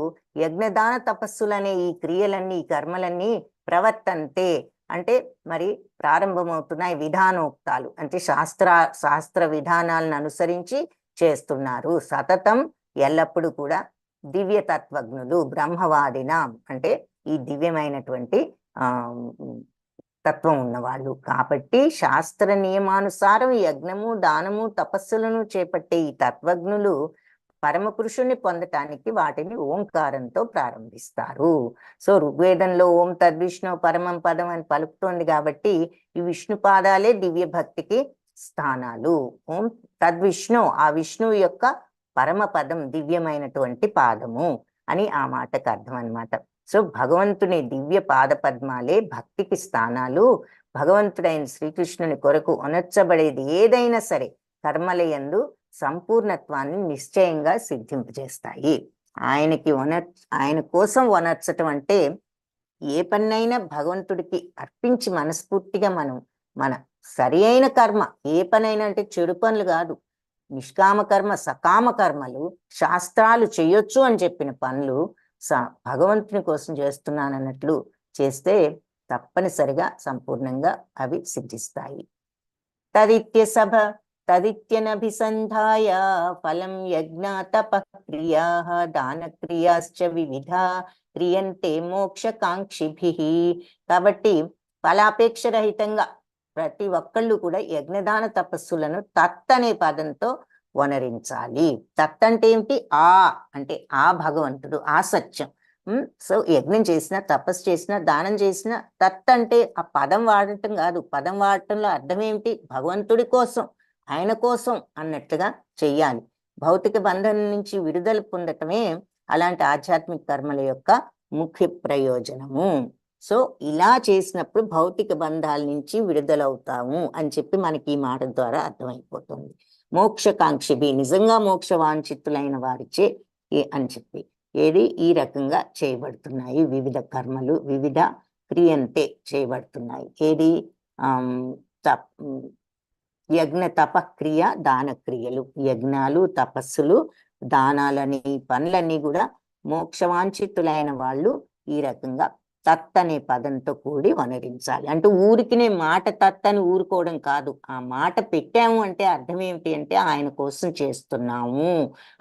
యజ్ఞదాన తపస్సులనే ఈ క్రియలన్నీ, ఈ కర్మలన్నీ ప్రవర్తంతే అంటే మరి ప్రారంభమవుతున్నాయి. విధానోక్తాలు అంటే శాస్త్ర విధానాలను అనుసరించి చేస్తున్నారు. సతతం ఎల్లప్పుడూ కూడా దివ్య తత్వజ్ఞులు, బ్రహ్మవాదినాం అంటే ఈ దివ్యమైనటువంటి తత్వం ఉన్నవాళ్ళు. కాబట్టి శాస్త్ర నియమానుసారం యజ్ఞము, దానము, తపస్సులను చేపట్టే ఈ తత్వజ్ఞులు పరమ పురుషుణ్ణి పొందటానికి వాటిని ఓంకారంతో ప్రారంభిస్తారు. సో ఋగ్వేదంలో ఓం తద్విష్ణు పరమం పదం అని పలుకుతోంది కాబట్టి ఈ విష్ణు పాదాలే దివ్య భక్తికి స్థానాలు. ఓం తద్విష్ణు, ఆ విష్ణువు యొక్క పరమ పదం, దివ్యమైనటువంటి పాదము అని ఆ మాటకు అర్థం అన్నమాట. సో భగవంతుని దివ్య పాద పద్మాలే భక్తికి స్థానాలు. భగవంతుడైన శ్రీకృష్ణుని కొరకు ఒనర్చబడేది ఏదైనా సరే కర్మలయందు సంపూర్ణత్వాన్ని నిశ్చయంగా సిద్ధింపజేస్తాయి. ఆయన కోసం వనర్చటం అంటే ఏ పన్నైనా భగవంతుడికి అర్పించి మనస్ఫూర్తిగా మన సరి అయిన కర్మ, ఏ పనైనా అంటే చెడు పనులు కాదు, నిష్కామ కర్మ, సకామ కర్మలు, శాస్త్రాలు చేయొచ్చు అని చెప్పిన పనులు భగవంతుని కోసం చేస్తున్నానన్నట్లు చేస్తే తప్పనిసరిగా సంపూర్ణంగా అవి సిద్ధిస్తాయి. తదిత్యనభిసంధాయ ఫలం యజ్ఞ తప క్రియా దాన క్రియాశ్చ వివిధా క్రియంతే మోక్షకాంక్షిభిః. కాబట్టి ఫలాపేక్ష రహితంగా ప్రతి ఒక్కళ్ళు కూడా యజ్ఞదాన తపస్సులను తత్ అనే పదంతో వనరించాలి. తత్ అంటే ఏమిటి? అంటే ఆ భగవంతుడు, ఆ సత్యం. సో యజ్ఞం చేసిన, తపస్సు చేసిన, దానం చేసిన, తత్ అంటే ఆ పదం వాడటం కాదు. పదం వాడటంలో అర్థం ఏమిటి? భగవంతుడి కోసం, ఆయన కోసం అన్నట్లుగా చెయ్యాలి. భౌతిక బంధనం నుంచి విడుదల పొందటమే అలాంటి ఆధ్యాత్మిక కర్మల యొక్క ముఖ్య ప్రయోజనము. సో ఇలా చేసినప్పుడు భౌతిక బంధాల నుంచి విడుదలవుతాము అని చెప్పి మనకి ఈ మాట ద్వారా అర్థమైపోతుంది. మోక్షకాంక్షిభి, నిజంగా మోక్ష వాంఛితులైన వారిచే అని చెప్పి ఏది ఈ రకంగా చేయబడుతున్నాయి వివిధ కర్మలు, వివిధ క్రియంతే చేయబడుతున్నాయి. ఏది యజ్ఞ తప క్రియ, దాన క్రియలు, యజ్ఞాలు, తపస్సులు, దానాలని పనులన్నీ కూడా మోక్షవాంఛితులైన వాళ్ళు ఈ రకంగా తత్ అనే పదంతో కూడి వనరించాలి. అంటే ఊరికినే మాట తత్ అని ఊరుకోవడం కాదు. ఆ మాట పెట్టాము అంటే అర్థం ఏమిటి అంటే ఆయన కోసం చేస్తున్నాము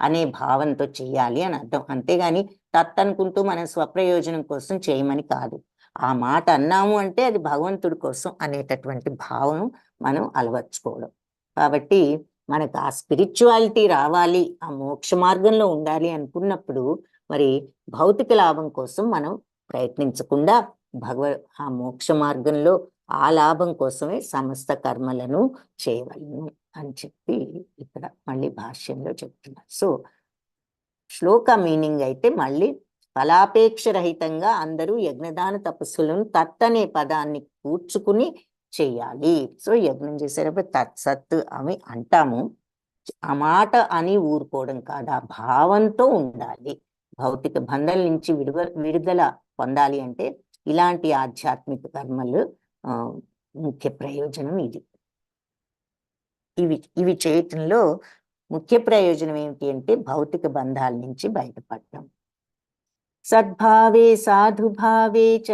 అనే భావంతో చెయ్యాలి అని అర్థం. అంతేగాని తత్ అనుకుంటూ మనం స్వప్రయోజనం కోసం చేయమని కాదు. ఆ మాట అన్నాము అంటే అది భగవంతుడి కోసం అనేటటువంటి భావం మనం అలవర్చుకోవడం. కాబట్టి మనకు ఆ స్పిరిచువాలిటీ రావాలి, ఆ మోక్ష మార్గంలో ఉండాలి అనుకున్నప్పుడు మరి భౌతిక లాభం కోసం మనం ప్రయత్నించకుండా ఆ మోక్ష మార్గంలో ఆ లాభం కోసమే సమస్త కర్మలను చేయవలను అని చెప్పి ఇక్కడ మళ్ళీ భాష్యంలో చెప్తున్నారు. సో శ్లోక మీనింగ్ అయితే మళ్ళీ ఫలాపేక్ష రహితంగా అందరూ యజ్ఞదాన తపస్సులను తత్ అనే పదాన్ని కూర్చుకుని చెయ్యాలి. సో యజ్ఞం చేసేటప్పుడు తత్సత్ అని అంటాము. ఆ మాట అని ఊరుకోవడం కాదు, ఆ భావంతో ఉండాలి. భౌతిక బంధాల నుంచి విడుదల పొందాలి అంటే ఇలాంటి ఆధ్యాత్మిక కర్మలు ముఖ్య ప్రయోజనం ఇది. ఇవి చేయటంలో ముఖ్య ప్రయోజనం ఏమిటి అంటే భౌతిక బంధాల నుంచి బయటపడటం. సద్భావే సాధుభావే చ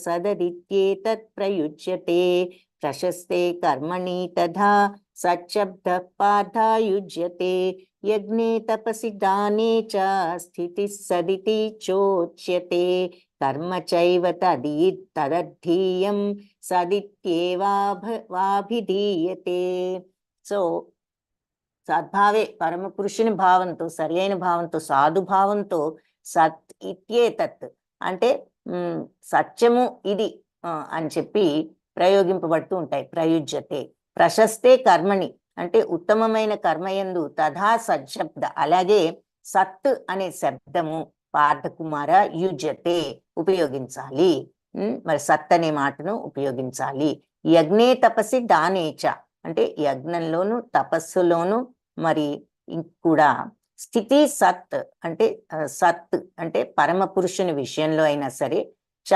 సదరిత్యేతత్ ప్రయుజ్యతే ప్రశస్తే కర్మణి తథా సచ్చబ్ద పార్థాయుజ్యతే యజ్ఞే తపసి దానే చ స్థితి సదితి చోచ్యతే కర్మ చైవ తదర్థీయం సదిత్యేవాభిధీయతే. సో సద్భావే పరమ పురుషుని భావంతో, సరి అయిన భావంతో, సాధుభావంతో సత్ ఇత్యేతత్ అంటే సత్యము ఇది అని చెప్పి ప్రయోగింపబడుతూ ఉంటాయి. ప్రయుజ్యతే ప్రశస్తే కర్మని అంటే ఉత్తమమైన కర్మయందు తథా సజ్జబ్ద అలాగే సత్ అనే శబ్దము పార్థకుమార యుజ్యతే ఉపయోగించాలి. మరి సత్ అనే మాటను ఉపయోగించాలి. యజ్ఞే తపసి దానేచ అంటే యజ్ఞంలోను తపస్సులోను మరి కూడా స్థితి సత్ అంటే సత్ అంటే పరమ పురుషుని విషయంలో అయినా సరే చ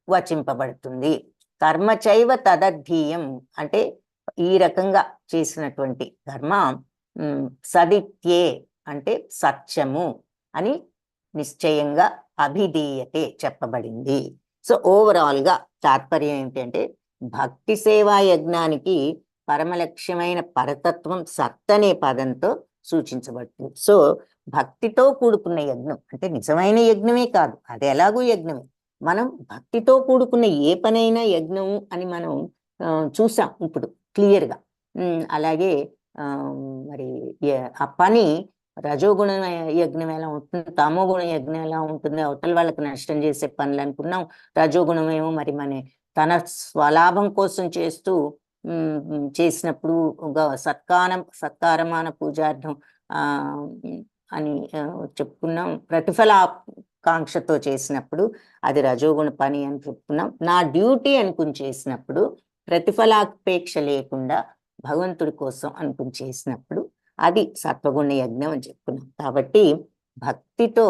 వచింపబడుతుంది. కర్మ చైవ తదర్థీయం అంటే ఈ రకంగా చేసినటువంటి కర్మ సదిత్యే అంటే సత్యము అని నిశ్చయంగా అభిధీయతే చెప్పబడింది. సో ఓవరాల్ గా తాత్పర్యం ఏంటంటే భక్తి సేవా యజ్ఞానికి పరమలక్ష్యమైన పరతత్వం సత్ అనే పదంతో సూచించబడుతుంది. సో భక్తితో కూడుకున్న యజ్ఞం అంటే నిజమైన యజ్ఞమే కాదు, అది ఎలాగూ యజ్ఞమే. మనం భక్తితో కూడుకున్న ఏ పనైనా యజ్ఞము అని మనం చూసాం ఇప్పుడు క్లియర్గా. అలాగే మరి ఆ పని రజోగుణ యజ్ఞం ఎలా ఉంటుంది, తమోగుణ యజ్ఞం ఎలా ఉంటుంది, అవతల వాళ్ళకి నష్టం చేసే పనులు అనుకున్నాం. రజోగుణం ఏమో మరి తన స్వలాభం కోసం చేసినప్పుడు సత్కారమాన పూజార్థం అని చెప్పుకున్నాం. ప్రతిఫలాకాంక్షతో చేసినప్పుడు అది రజోగుణ పని అని చెప్పుకున్నాం. నా డ్యూటీ అనుకుని చేసినప్పుడు ప్రతిఫలాపేక్ష లేకుండా భగవంతుడి కోసం అనుకుని చేసినప్పుడు అది సత్వగుణ యజ్ఞం అని చెప్పుకున్నాం. కాబట్టి భక్తితో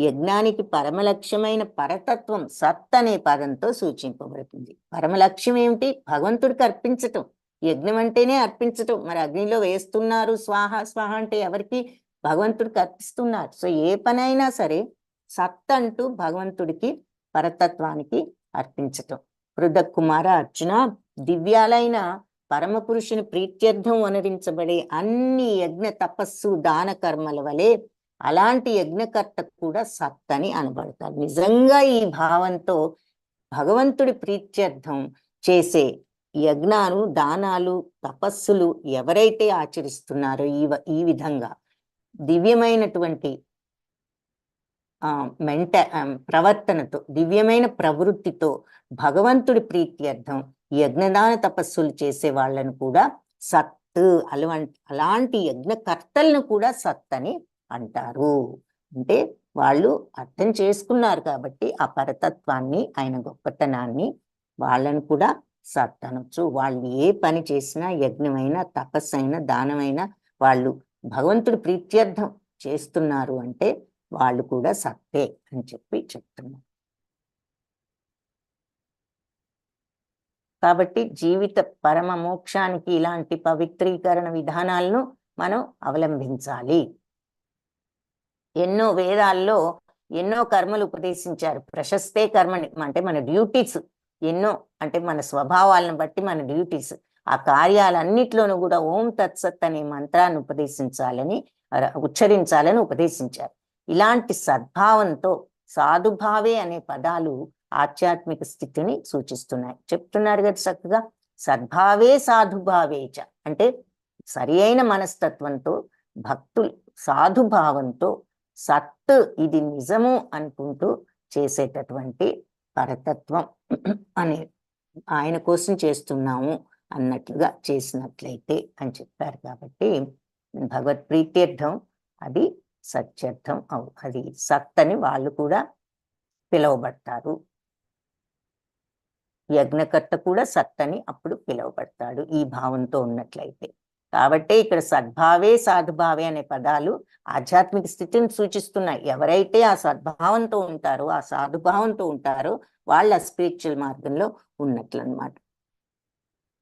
యజ్ఞానికి పరమలక్ష్యమైన పరతత్వం సత్ అనే పదంతో సూచింపబడుతుంది. పరమలక్ష్యం ఏమిటి? భగవంతుడికి అర్పించటం. యజ్ఞం అంటేనే అర్పించటం. మరి అగ్నిలో వేస్తున్నారు స్వాహ స్వాహ అంటే ఎవరికి? భగవంతుడికి అర్పిస్తున్నారు. సో ఏ పనైనా సరే సత్ అంటూ భగవంతుడికి, పరతత్వానికి అర్పించటం. పృథక్ కుమార అర్జున, దివ్యాలైన పరమ పురుషుని ప్రీత్యర్థం వనరించబడే అన్ని యజ్ఞ తపస్సు దాన కర్మల వలె అలాంటి యజ్ఞకర్త కూడా సత్ అని అనబడతాడు. నిజంగా ఈ భావంతో భగవంతుడి ప్రీత్యర్థం చేసే యజ్ఞాలు, దానాలు, తపస్సులు ఎవరైతే ఆచరిస్తున్నారో ఈ విధంగా దివ్యమైనటువంటి ప్రవర్తనతో, దివ్యమైన ప్రవృత్తితో భగవంతుడి ప్రీత్యర్థం యజ్ఞదాన తపస్సులు చేసే వాళ్ళను కూడా సత్, అలాంటి యజ్ఞకర్తలను కూడా సత్ అని అంటారు. అంటే వాళ్ళు అర్థం చేసుకున్నారు కాబట్టి ఆ పరతత్వాన్ని, ఆయన గొప్పతనాన్ని, వాళ్ళను కూడా సత్ అనొచ్చు. వాళ్ళు ఏ పని చేసినా, యజ్ఞమైనా, తపస్సైనా, దానమైనా, వాళ్ళు భగవంతుడి ప్రీత్యర్థం చేస్తున్నారు అంటే వాళ్ళు కూడా సత్తే అని చెప్పి చెప్తున్నారు. కాబట్టి జీవిత పరమ మోక్షానికి ఇలాంటి పవిత్రీకరణ విధానాలను మనం అవలంబించాలి. ఎన్నో వేదాల్లో ఎన్నో కర్మలు ఉపదేశించారు. ప్రశస్తే కర్మని అంటే మన డ్యూటీస్ ఎన్నో, అంటే మన స్వభావాలను బట్టి మన డ్యూటీస్, ఆ కార్యాలన్నిట్లోనూ కూడా ఓం తత్సత్ అనే మంత్రాన్ని ఉచ్చరించాలని ఉపదేశించారు. ఇలాంటి సద్భావంతో సాధుభావే అనే పదాలు ఆధ్యాత్మిక స్థితిని సూచిస్తున్నాయి. చెప్తున్నారు కదా చక్కగా, సద్భావే సాధుభావేచ అంటే సరి అయిన మనస్తత్వంతో, భక్తులు సాధుభావంతో, సత్ ఇది నిజము అనుకుంటూ చేసేటటువంటి పరతత్వం అని, ఆయన కోసం చేస్తున్నాము అన్నట్లుగా చేసినట్లయితే అని చెప్పారు. కాబట్టి భగవత్ ప్రీత్యర్థం అది సత్యర్థం అది సత్ అని వాళ్ళు కూడా పిలువబడతారు. యజ్ఞకర్త కూడా సత్ అని అప్పుడు పిలువబడతాడు ఈ భావంతో ఉన్నట్లయితే. కాబట్టి ఇక్కడ సద్భావే సాధుభావే అనే పదాలు ఆధ్యాత్మిక స్థితిని సూచిస్తున్నాయి. ఎవరైతే ఆ సద్భావంతో ఉంటారో, ఆ సాధుభావంతో ఉంటారో వాళ్ళ స్పిరిచువల్ మార్గంలో ఉన్నట్లు అన్నమాట.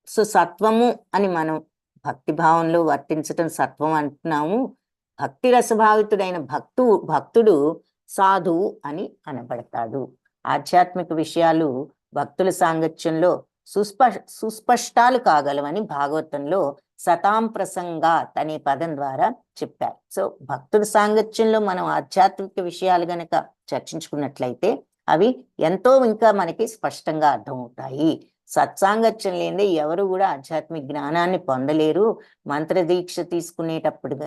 సో సత్వము అని మనం భక్తి భావంలో వర్తించటం సత్వం అంటున్నాము. భక్తి రసభావితుడైన భక్తుడు సాధువు అని అనబడతాడు. ఆధ్యాత్మిక విషయాలు భక్తుల సాంగత్యంలో సుస్పష్టాలు కాగలవని భాగవతంలో సతాం ప్రసంగాత్ అనే పదం ద్వారా చెప్పారు. సో భక్తుల సాంగత్యంలో మనం ఆధ్యాత్మిక విషయాలు గనక చర్చించుకున్నట్లయితే అవి ఎంతో ఇంకా మనకి స్పష్టంగా అర్థమవుతాయి. సత్సాంగత్యం లేదే ఎవరు కూడా ఆధ్యాత్మిక జ్ఞానాన్ని పొందలేరు. మంత్రదీక్ష తీసుకునేటప్పుడు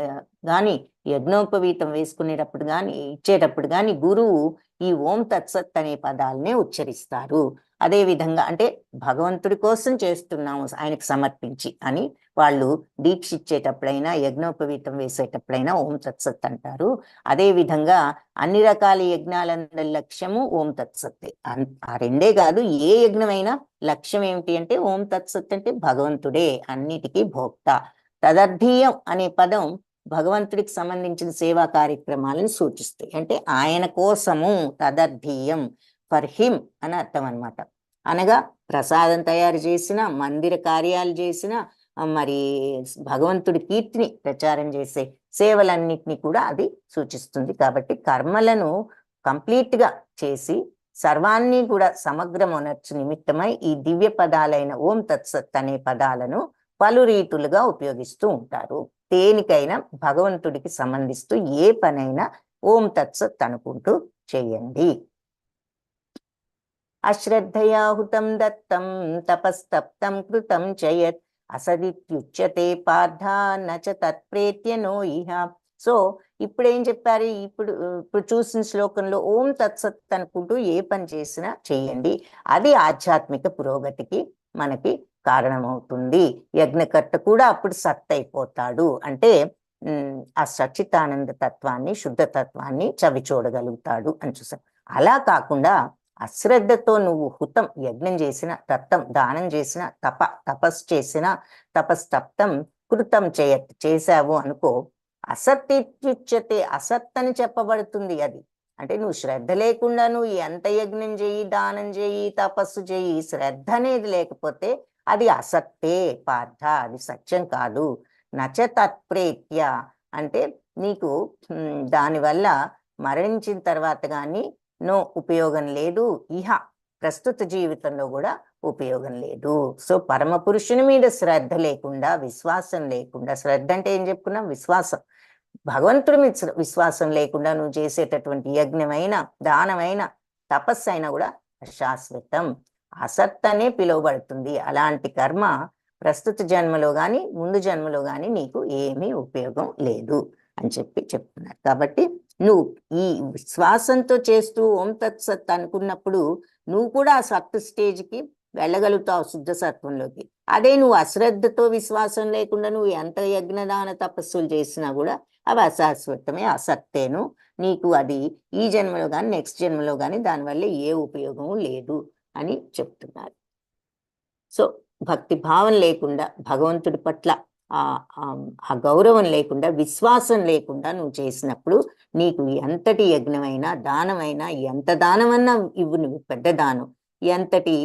కానీ, యజ్ఞోపవీతం వేసుకునేటప్పుడు కానీ, ఇచ్చేటప్పుడు కానీ గురువు ఈ ఓం తత్సత్ అనే పదాలనే ఉచ్చరిస్తారు. అదే విధంగా అంటే భగవంతుడి కోసం చేస్తున్నాము ఆయనకు సమర్పించి అని వాళ్ళు దీక్ష ఇచ్చేటప్పుడైనా, యజ్ఞోపవీతం వేసేటప్పుడైనా ఓం తత్సత్ అంటారు. అదే విధంగా అన్ని రకాల యజ్ఞాలందరి లక్ష్యము ఓం తత్సత్తే. ఆ రెండే కాదు, ఏ యజ్ఞమైనా లక్ష్యం ఏమిటి అంటే ఓం తత్సత్ అంటే భగవంతుడే అన్నిటికీ భోక్త. తదర్థీయం అనే పదం భగవంతుడికి సంబంధించిన సేవా కార్యక్రమాలను సూచిస్తాయి. అంటే ఆయన కోసము, తదర్థీయం ఫర్ హిమ్ అని అర్థం అనమాట. అనగా ప్రసాదం తయారు చేసిన, మందిర కార్యాలు చేసిన, మరి భగవంతుడి కీర్తిని ప్రచారం చేసే సేవలన్నిటినీ కూడా అది సూచిస్తుంది. కాబట్టి కర్మలను కంప్లీట్ గా చేసి సర్వాన్ని కూడా సమగ్రమనర్చు నిమిత్తమై ఈ దివ్య పదాలైన ఓం తత్సత్ అనే పదాలను పలు రీతులుగా ఉపయోగిస్తూ ఉంటారు. దేనికైనా భగవంతుడికి సంబంధిస్తూ ఏ పనైనా ఓం తత్సత్ అనుకుంటూ చేయండి. అశ్రద్ధయాహుతం దత్తం తపస్తప్తం కృతం చయత్ అసదిత్యుచ్యతే పార్థ నచ తత్ప్రేత్య నో ఇహ. సో ఇప్పుడు ఏం చెప్పారు? ఇప్పుడు చూసిన శ్లోకంలో ఓం తత్సత్ అనుకుంటూ ఏ పని చేసినా చేయండి, అది ఆధ్యాత్మిక పురోగతికి మనకి కారణమవుతుంది. యజ్ఞకర్త కూడా అప్పుడు సత్ అయిపోతాడు. అంటే ఆ సచ్చితానంద తత్వాన్ని, శుద్ధ తత్వాన్ని చవి చూడగలుగుతాడు అని చూసాం. అలా కాకుండా అశ్రద్ధతో నువ్వు హుతం యజ్ఞం చేసిన, తప్తం దానం చేసిన, తపస్సు చేసిన, తపస్తప్తం కృతం చేశావు అనుకో, అసత్యుచ్యతే అసత్ అని చెప్పబడుతుంది. అది అంటే నువ్వు శ్రద్ధ లేకుండా నువ్వు ఎంత యజ్ఞం చేయి, దానం చేయి, తపస్సు చేయి, శ్రద్ధ అనేది లేకపోతే అది అసత్తే పార్థ, అది సత్యం కాదు. నచ తత్ప్రేత్య అంటే నీకు దానివల్ల మరణించిన తర్వాత కానీ ఉపయోగం లేదు, ఇహ ప్రస్తుత జీవితంలో కూడా ఉపయోగం లేదు. సో పరమ పురుషుని మీద శ్రద్ధ లేకుండా, విశ్వాసం లేకుండా, శ్రద్ధ అంటే ఏం చెప్పుకున్నాం, విశ్వాసం, భగవంతుడి మీద విశ్వాసం లేకుండా నువ్వు చేసేటటువంటి యజ్ఞమైన, దానమైన, తపస్సు అయినా కూడా అశాశ్వతం, అసత్ అనే పిలువబడుతుంది. అలాంటి కర్మ ప్రస్తుత జన్మలో కానీ ముందు జన్మలో కానీ నీకు ఏమీ ఉపయోగం లేదు అని చెప్తున్నారు. కాబట్టి నువ్వు ఈ విశ్వాసంతో చేస్తూ ఓం తత్సత్ అనుకున్నప్పుడు నువ్వు కూడా ఆ సత్ స్టేజ్కి వెళ్ళగలుగుతావు, శుద్ధ సత్వంలోకి. అదే నువ్వు అశ్రద్ధతో, విశ్వాసం లేకుండా నువ్వు ఎంత యజ్ఞదాన తపస్సులు చేసినా కూడా అవి అశాశ్వతమే, అసత్తేను. నీకు అది ఈ జన్మలో కానీ నెక్స్ట్ జన్మలో కానీ దానివల్ల ఏ ఉపయోగము లేదు అని చెప్తున్నారు. సో భక్తి భావం లేకుండా, భగవంతుడి పట్ల ఆ గౌరవం లేకుండా, విశ్వాసం లేకుండా నువ్వు చేసినప్పుడు నీకు ఎంతటి యజ్ఞమైనా, దానమైనా, ఎంత దానమన్నా ఇవ్వు, నువ్వు పెద్ద దానం, ఎంతటి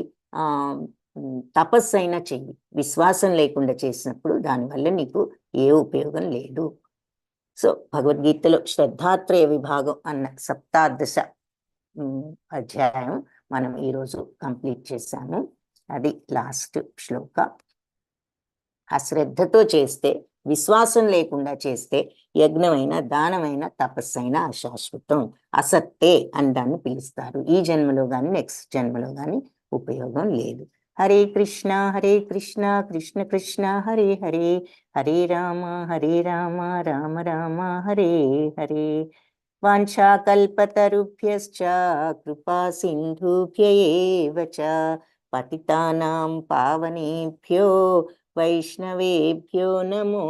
తపస్సు అయినా చెయ్యి, విశ్వాసం లేకుండా చేసినప్పుడు దానివల్ల నీకు ఏ ఉపయోగం లేదు. సో భగవద్గీతలో శ్రద్ధాత్రయ విభాగం అన్న సప్తాదశ అధ్యాయం మనం ఈరోజు కంప్లీట్ చేశాము. అది లాస్ట్ శ్లోక. అశ్రద్ధతో చేస్తే, విశ్వాసం లేకుండా చేస్తే యజ్ఞమైన, దానమైన, తపస్సైన అశాశ్వతం, అసత్తే అని దాన్ని పిలుస్తారు. ఈ జన్మలో కానీ నెక్స్ట్ జన్మలో కానీ ఉపయోగం లేదు. హరే కృష్ణ కృష్ణ కృష్ణ హరే హరే, హరే రామ రామ రామ హరే హరే. వాంఛాకల్పతరుభ్యశ్చ కృపా సింధుభ్య ఏవ చ పతితానాం పావనేభ్యో వైష్ణవేభ్యో నమో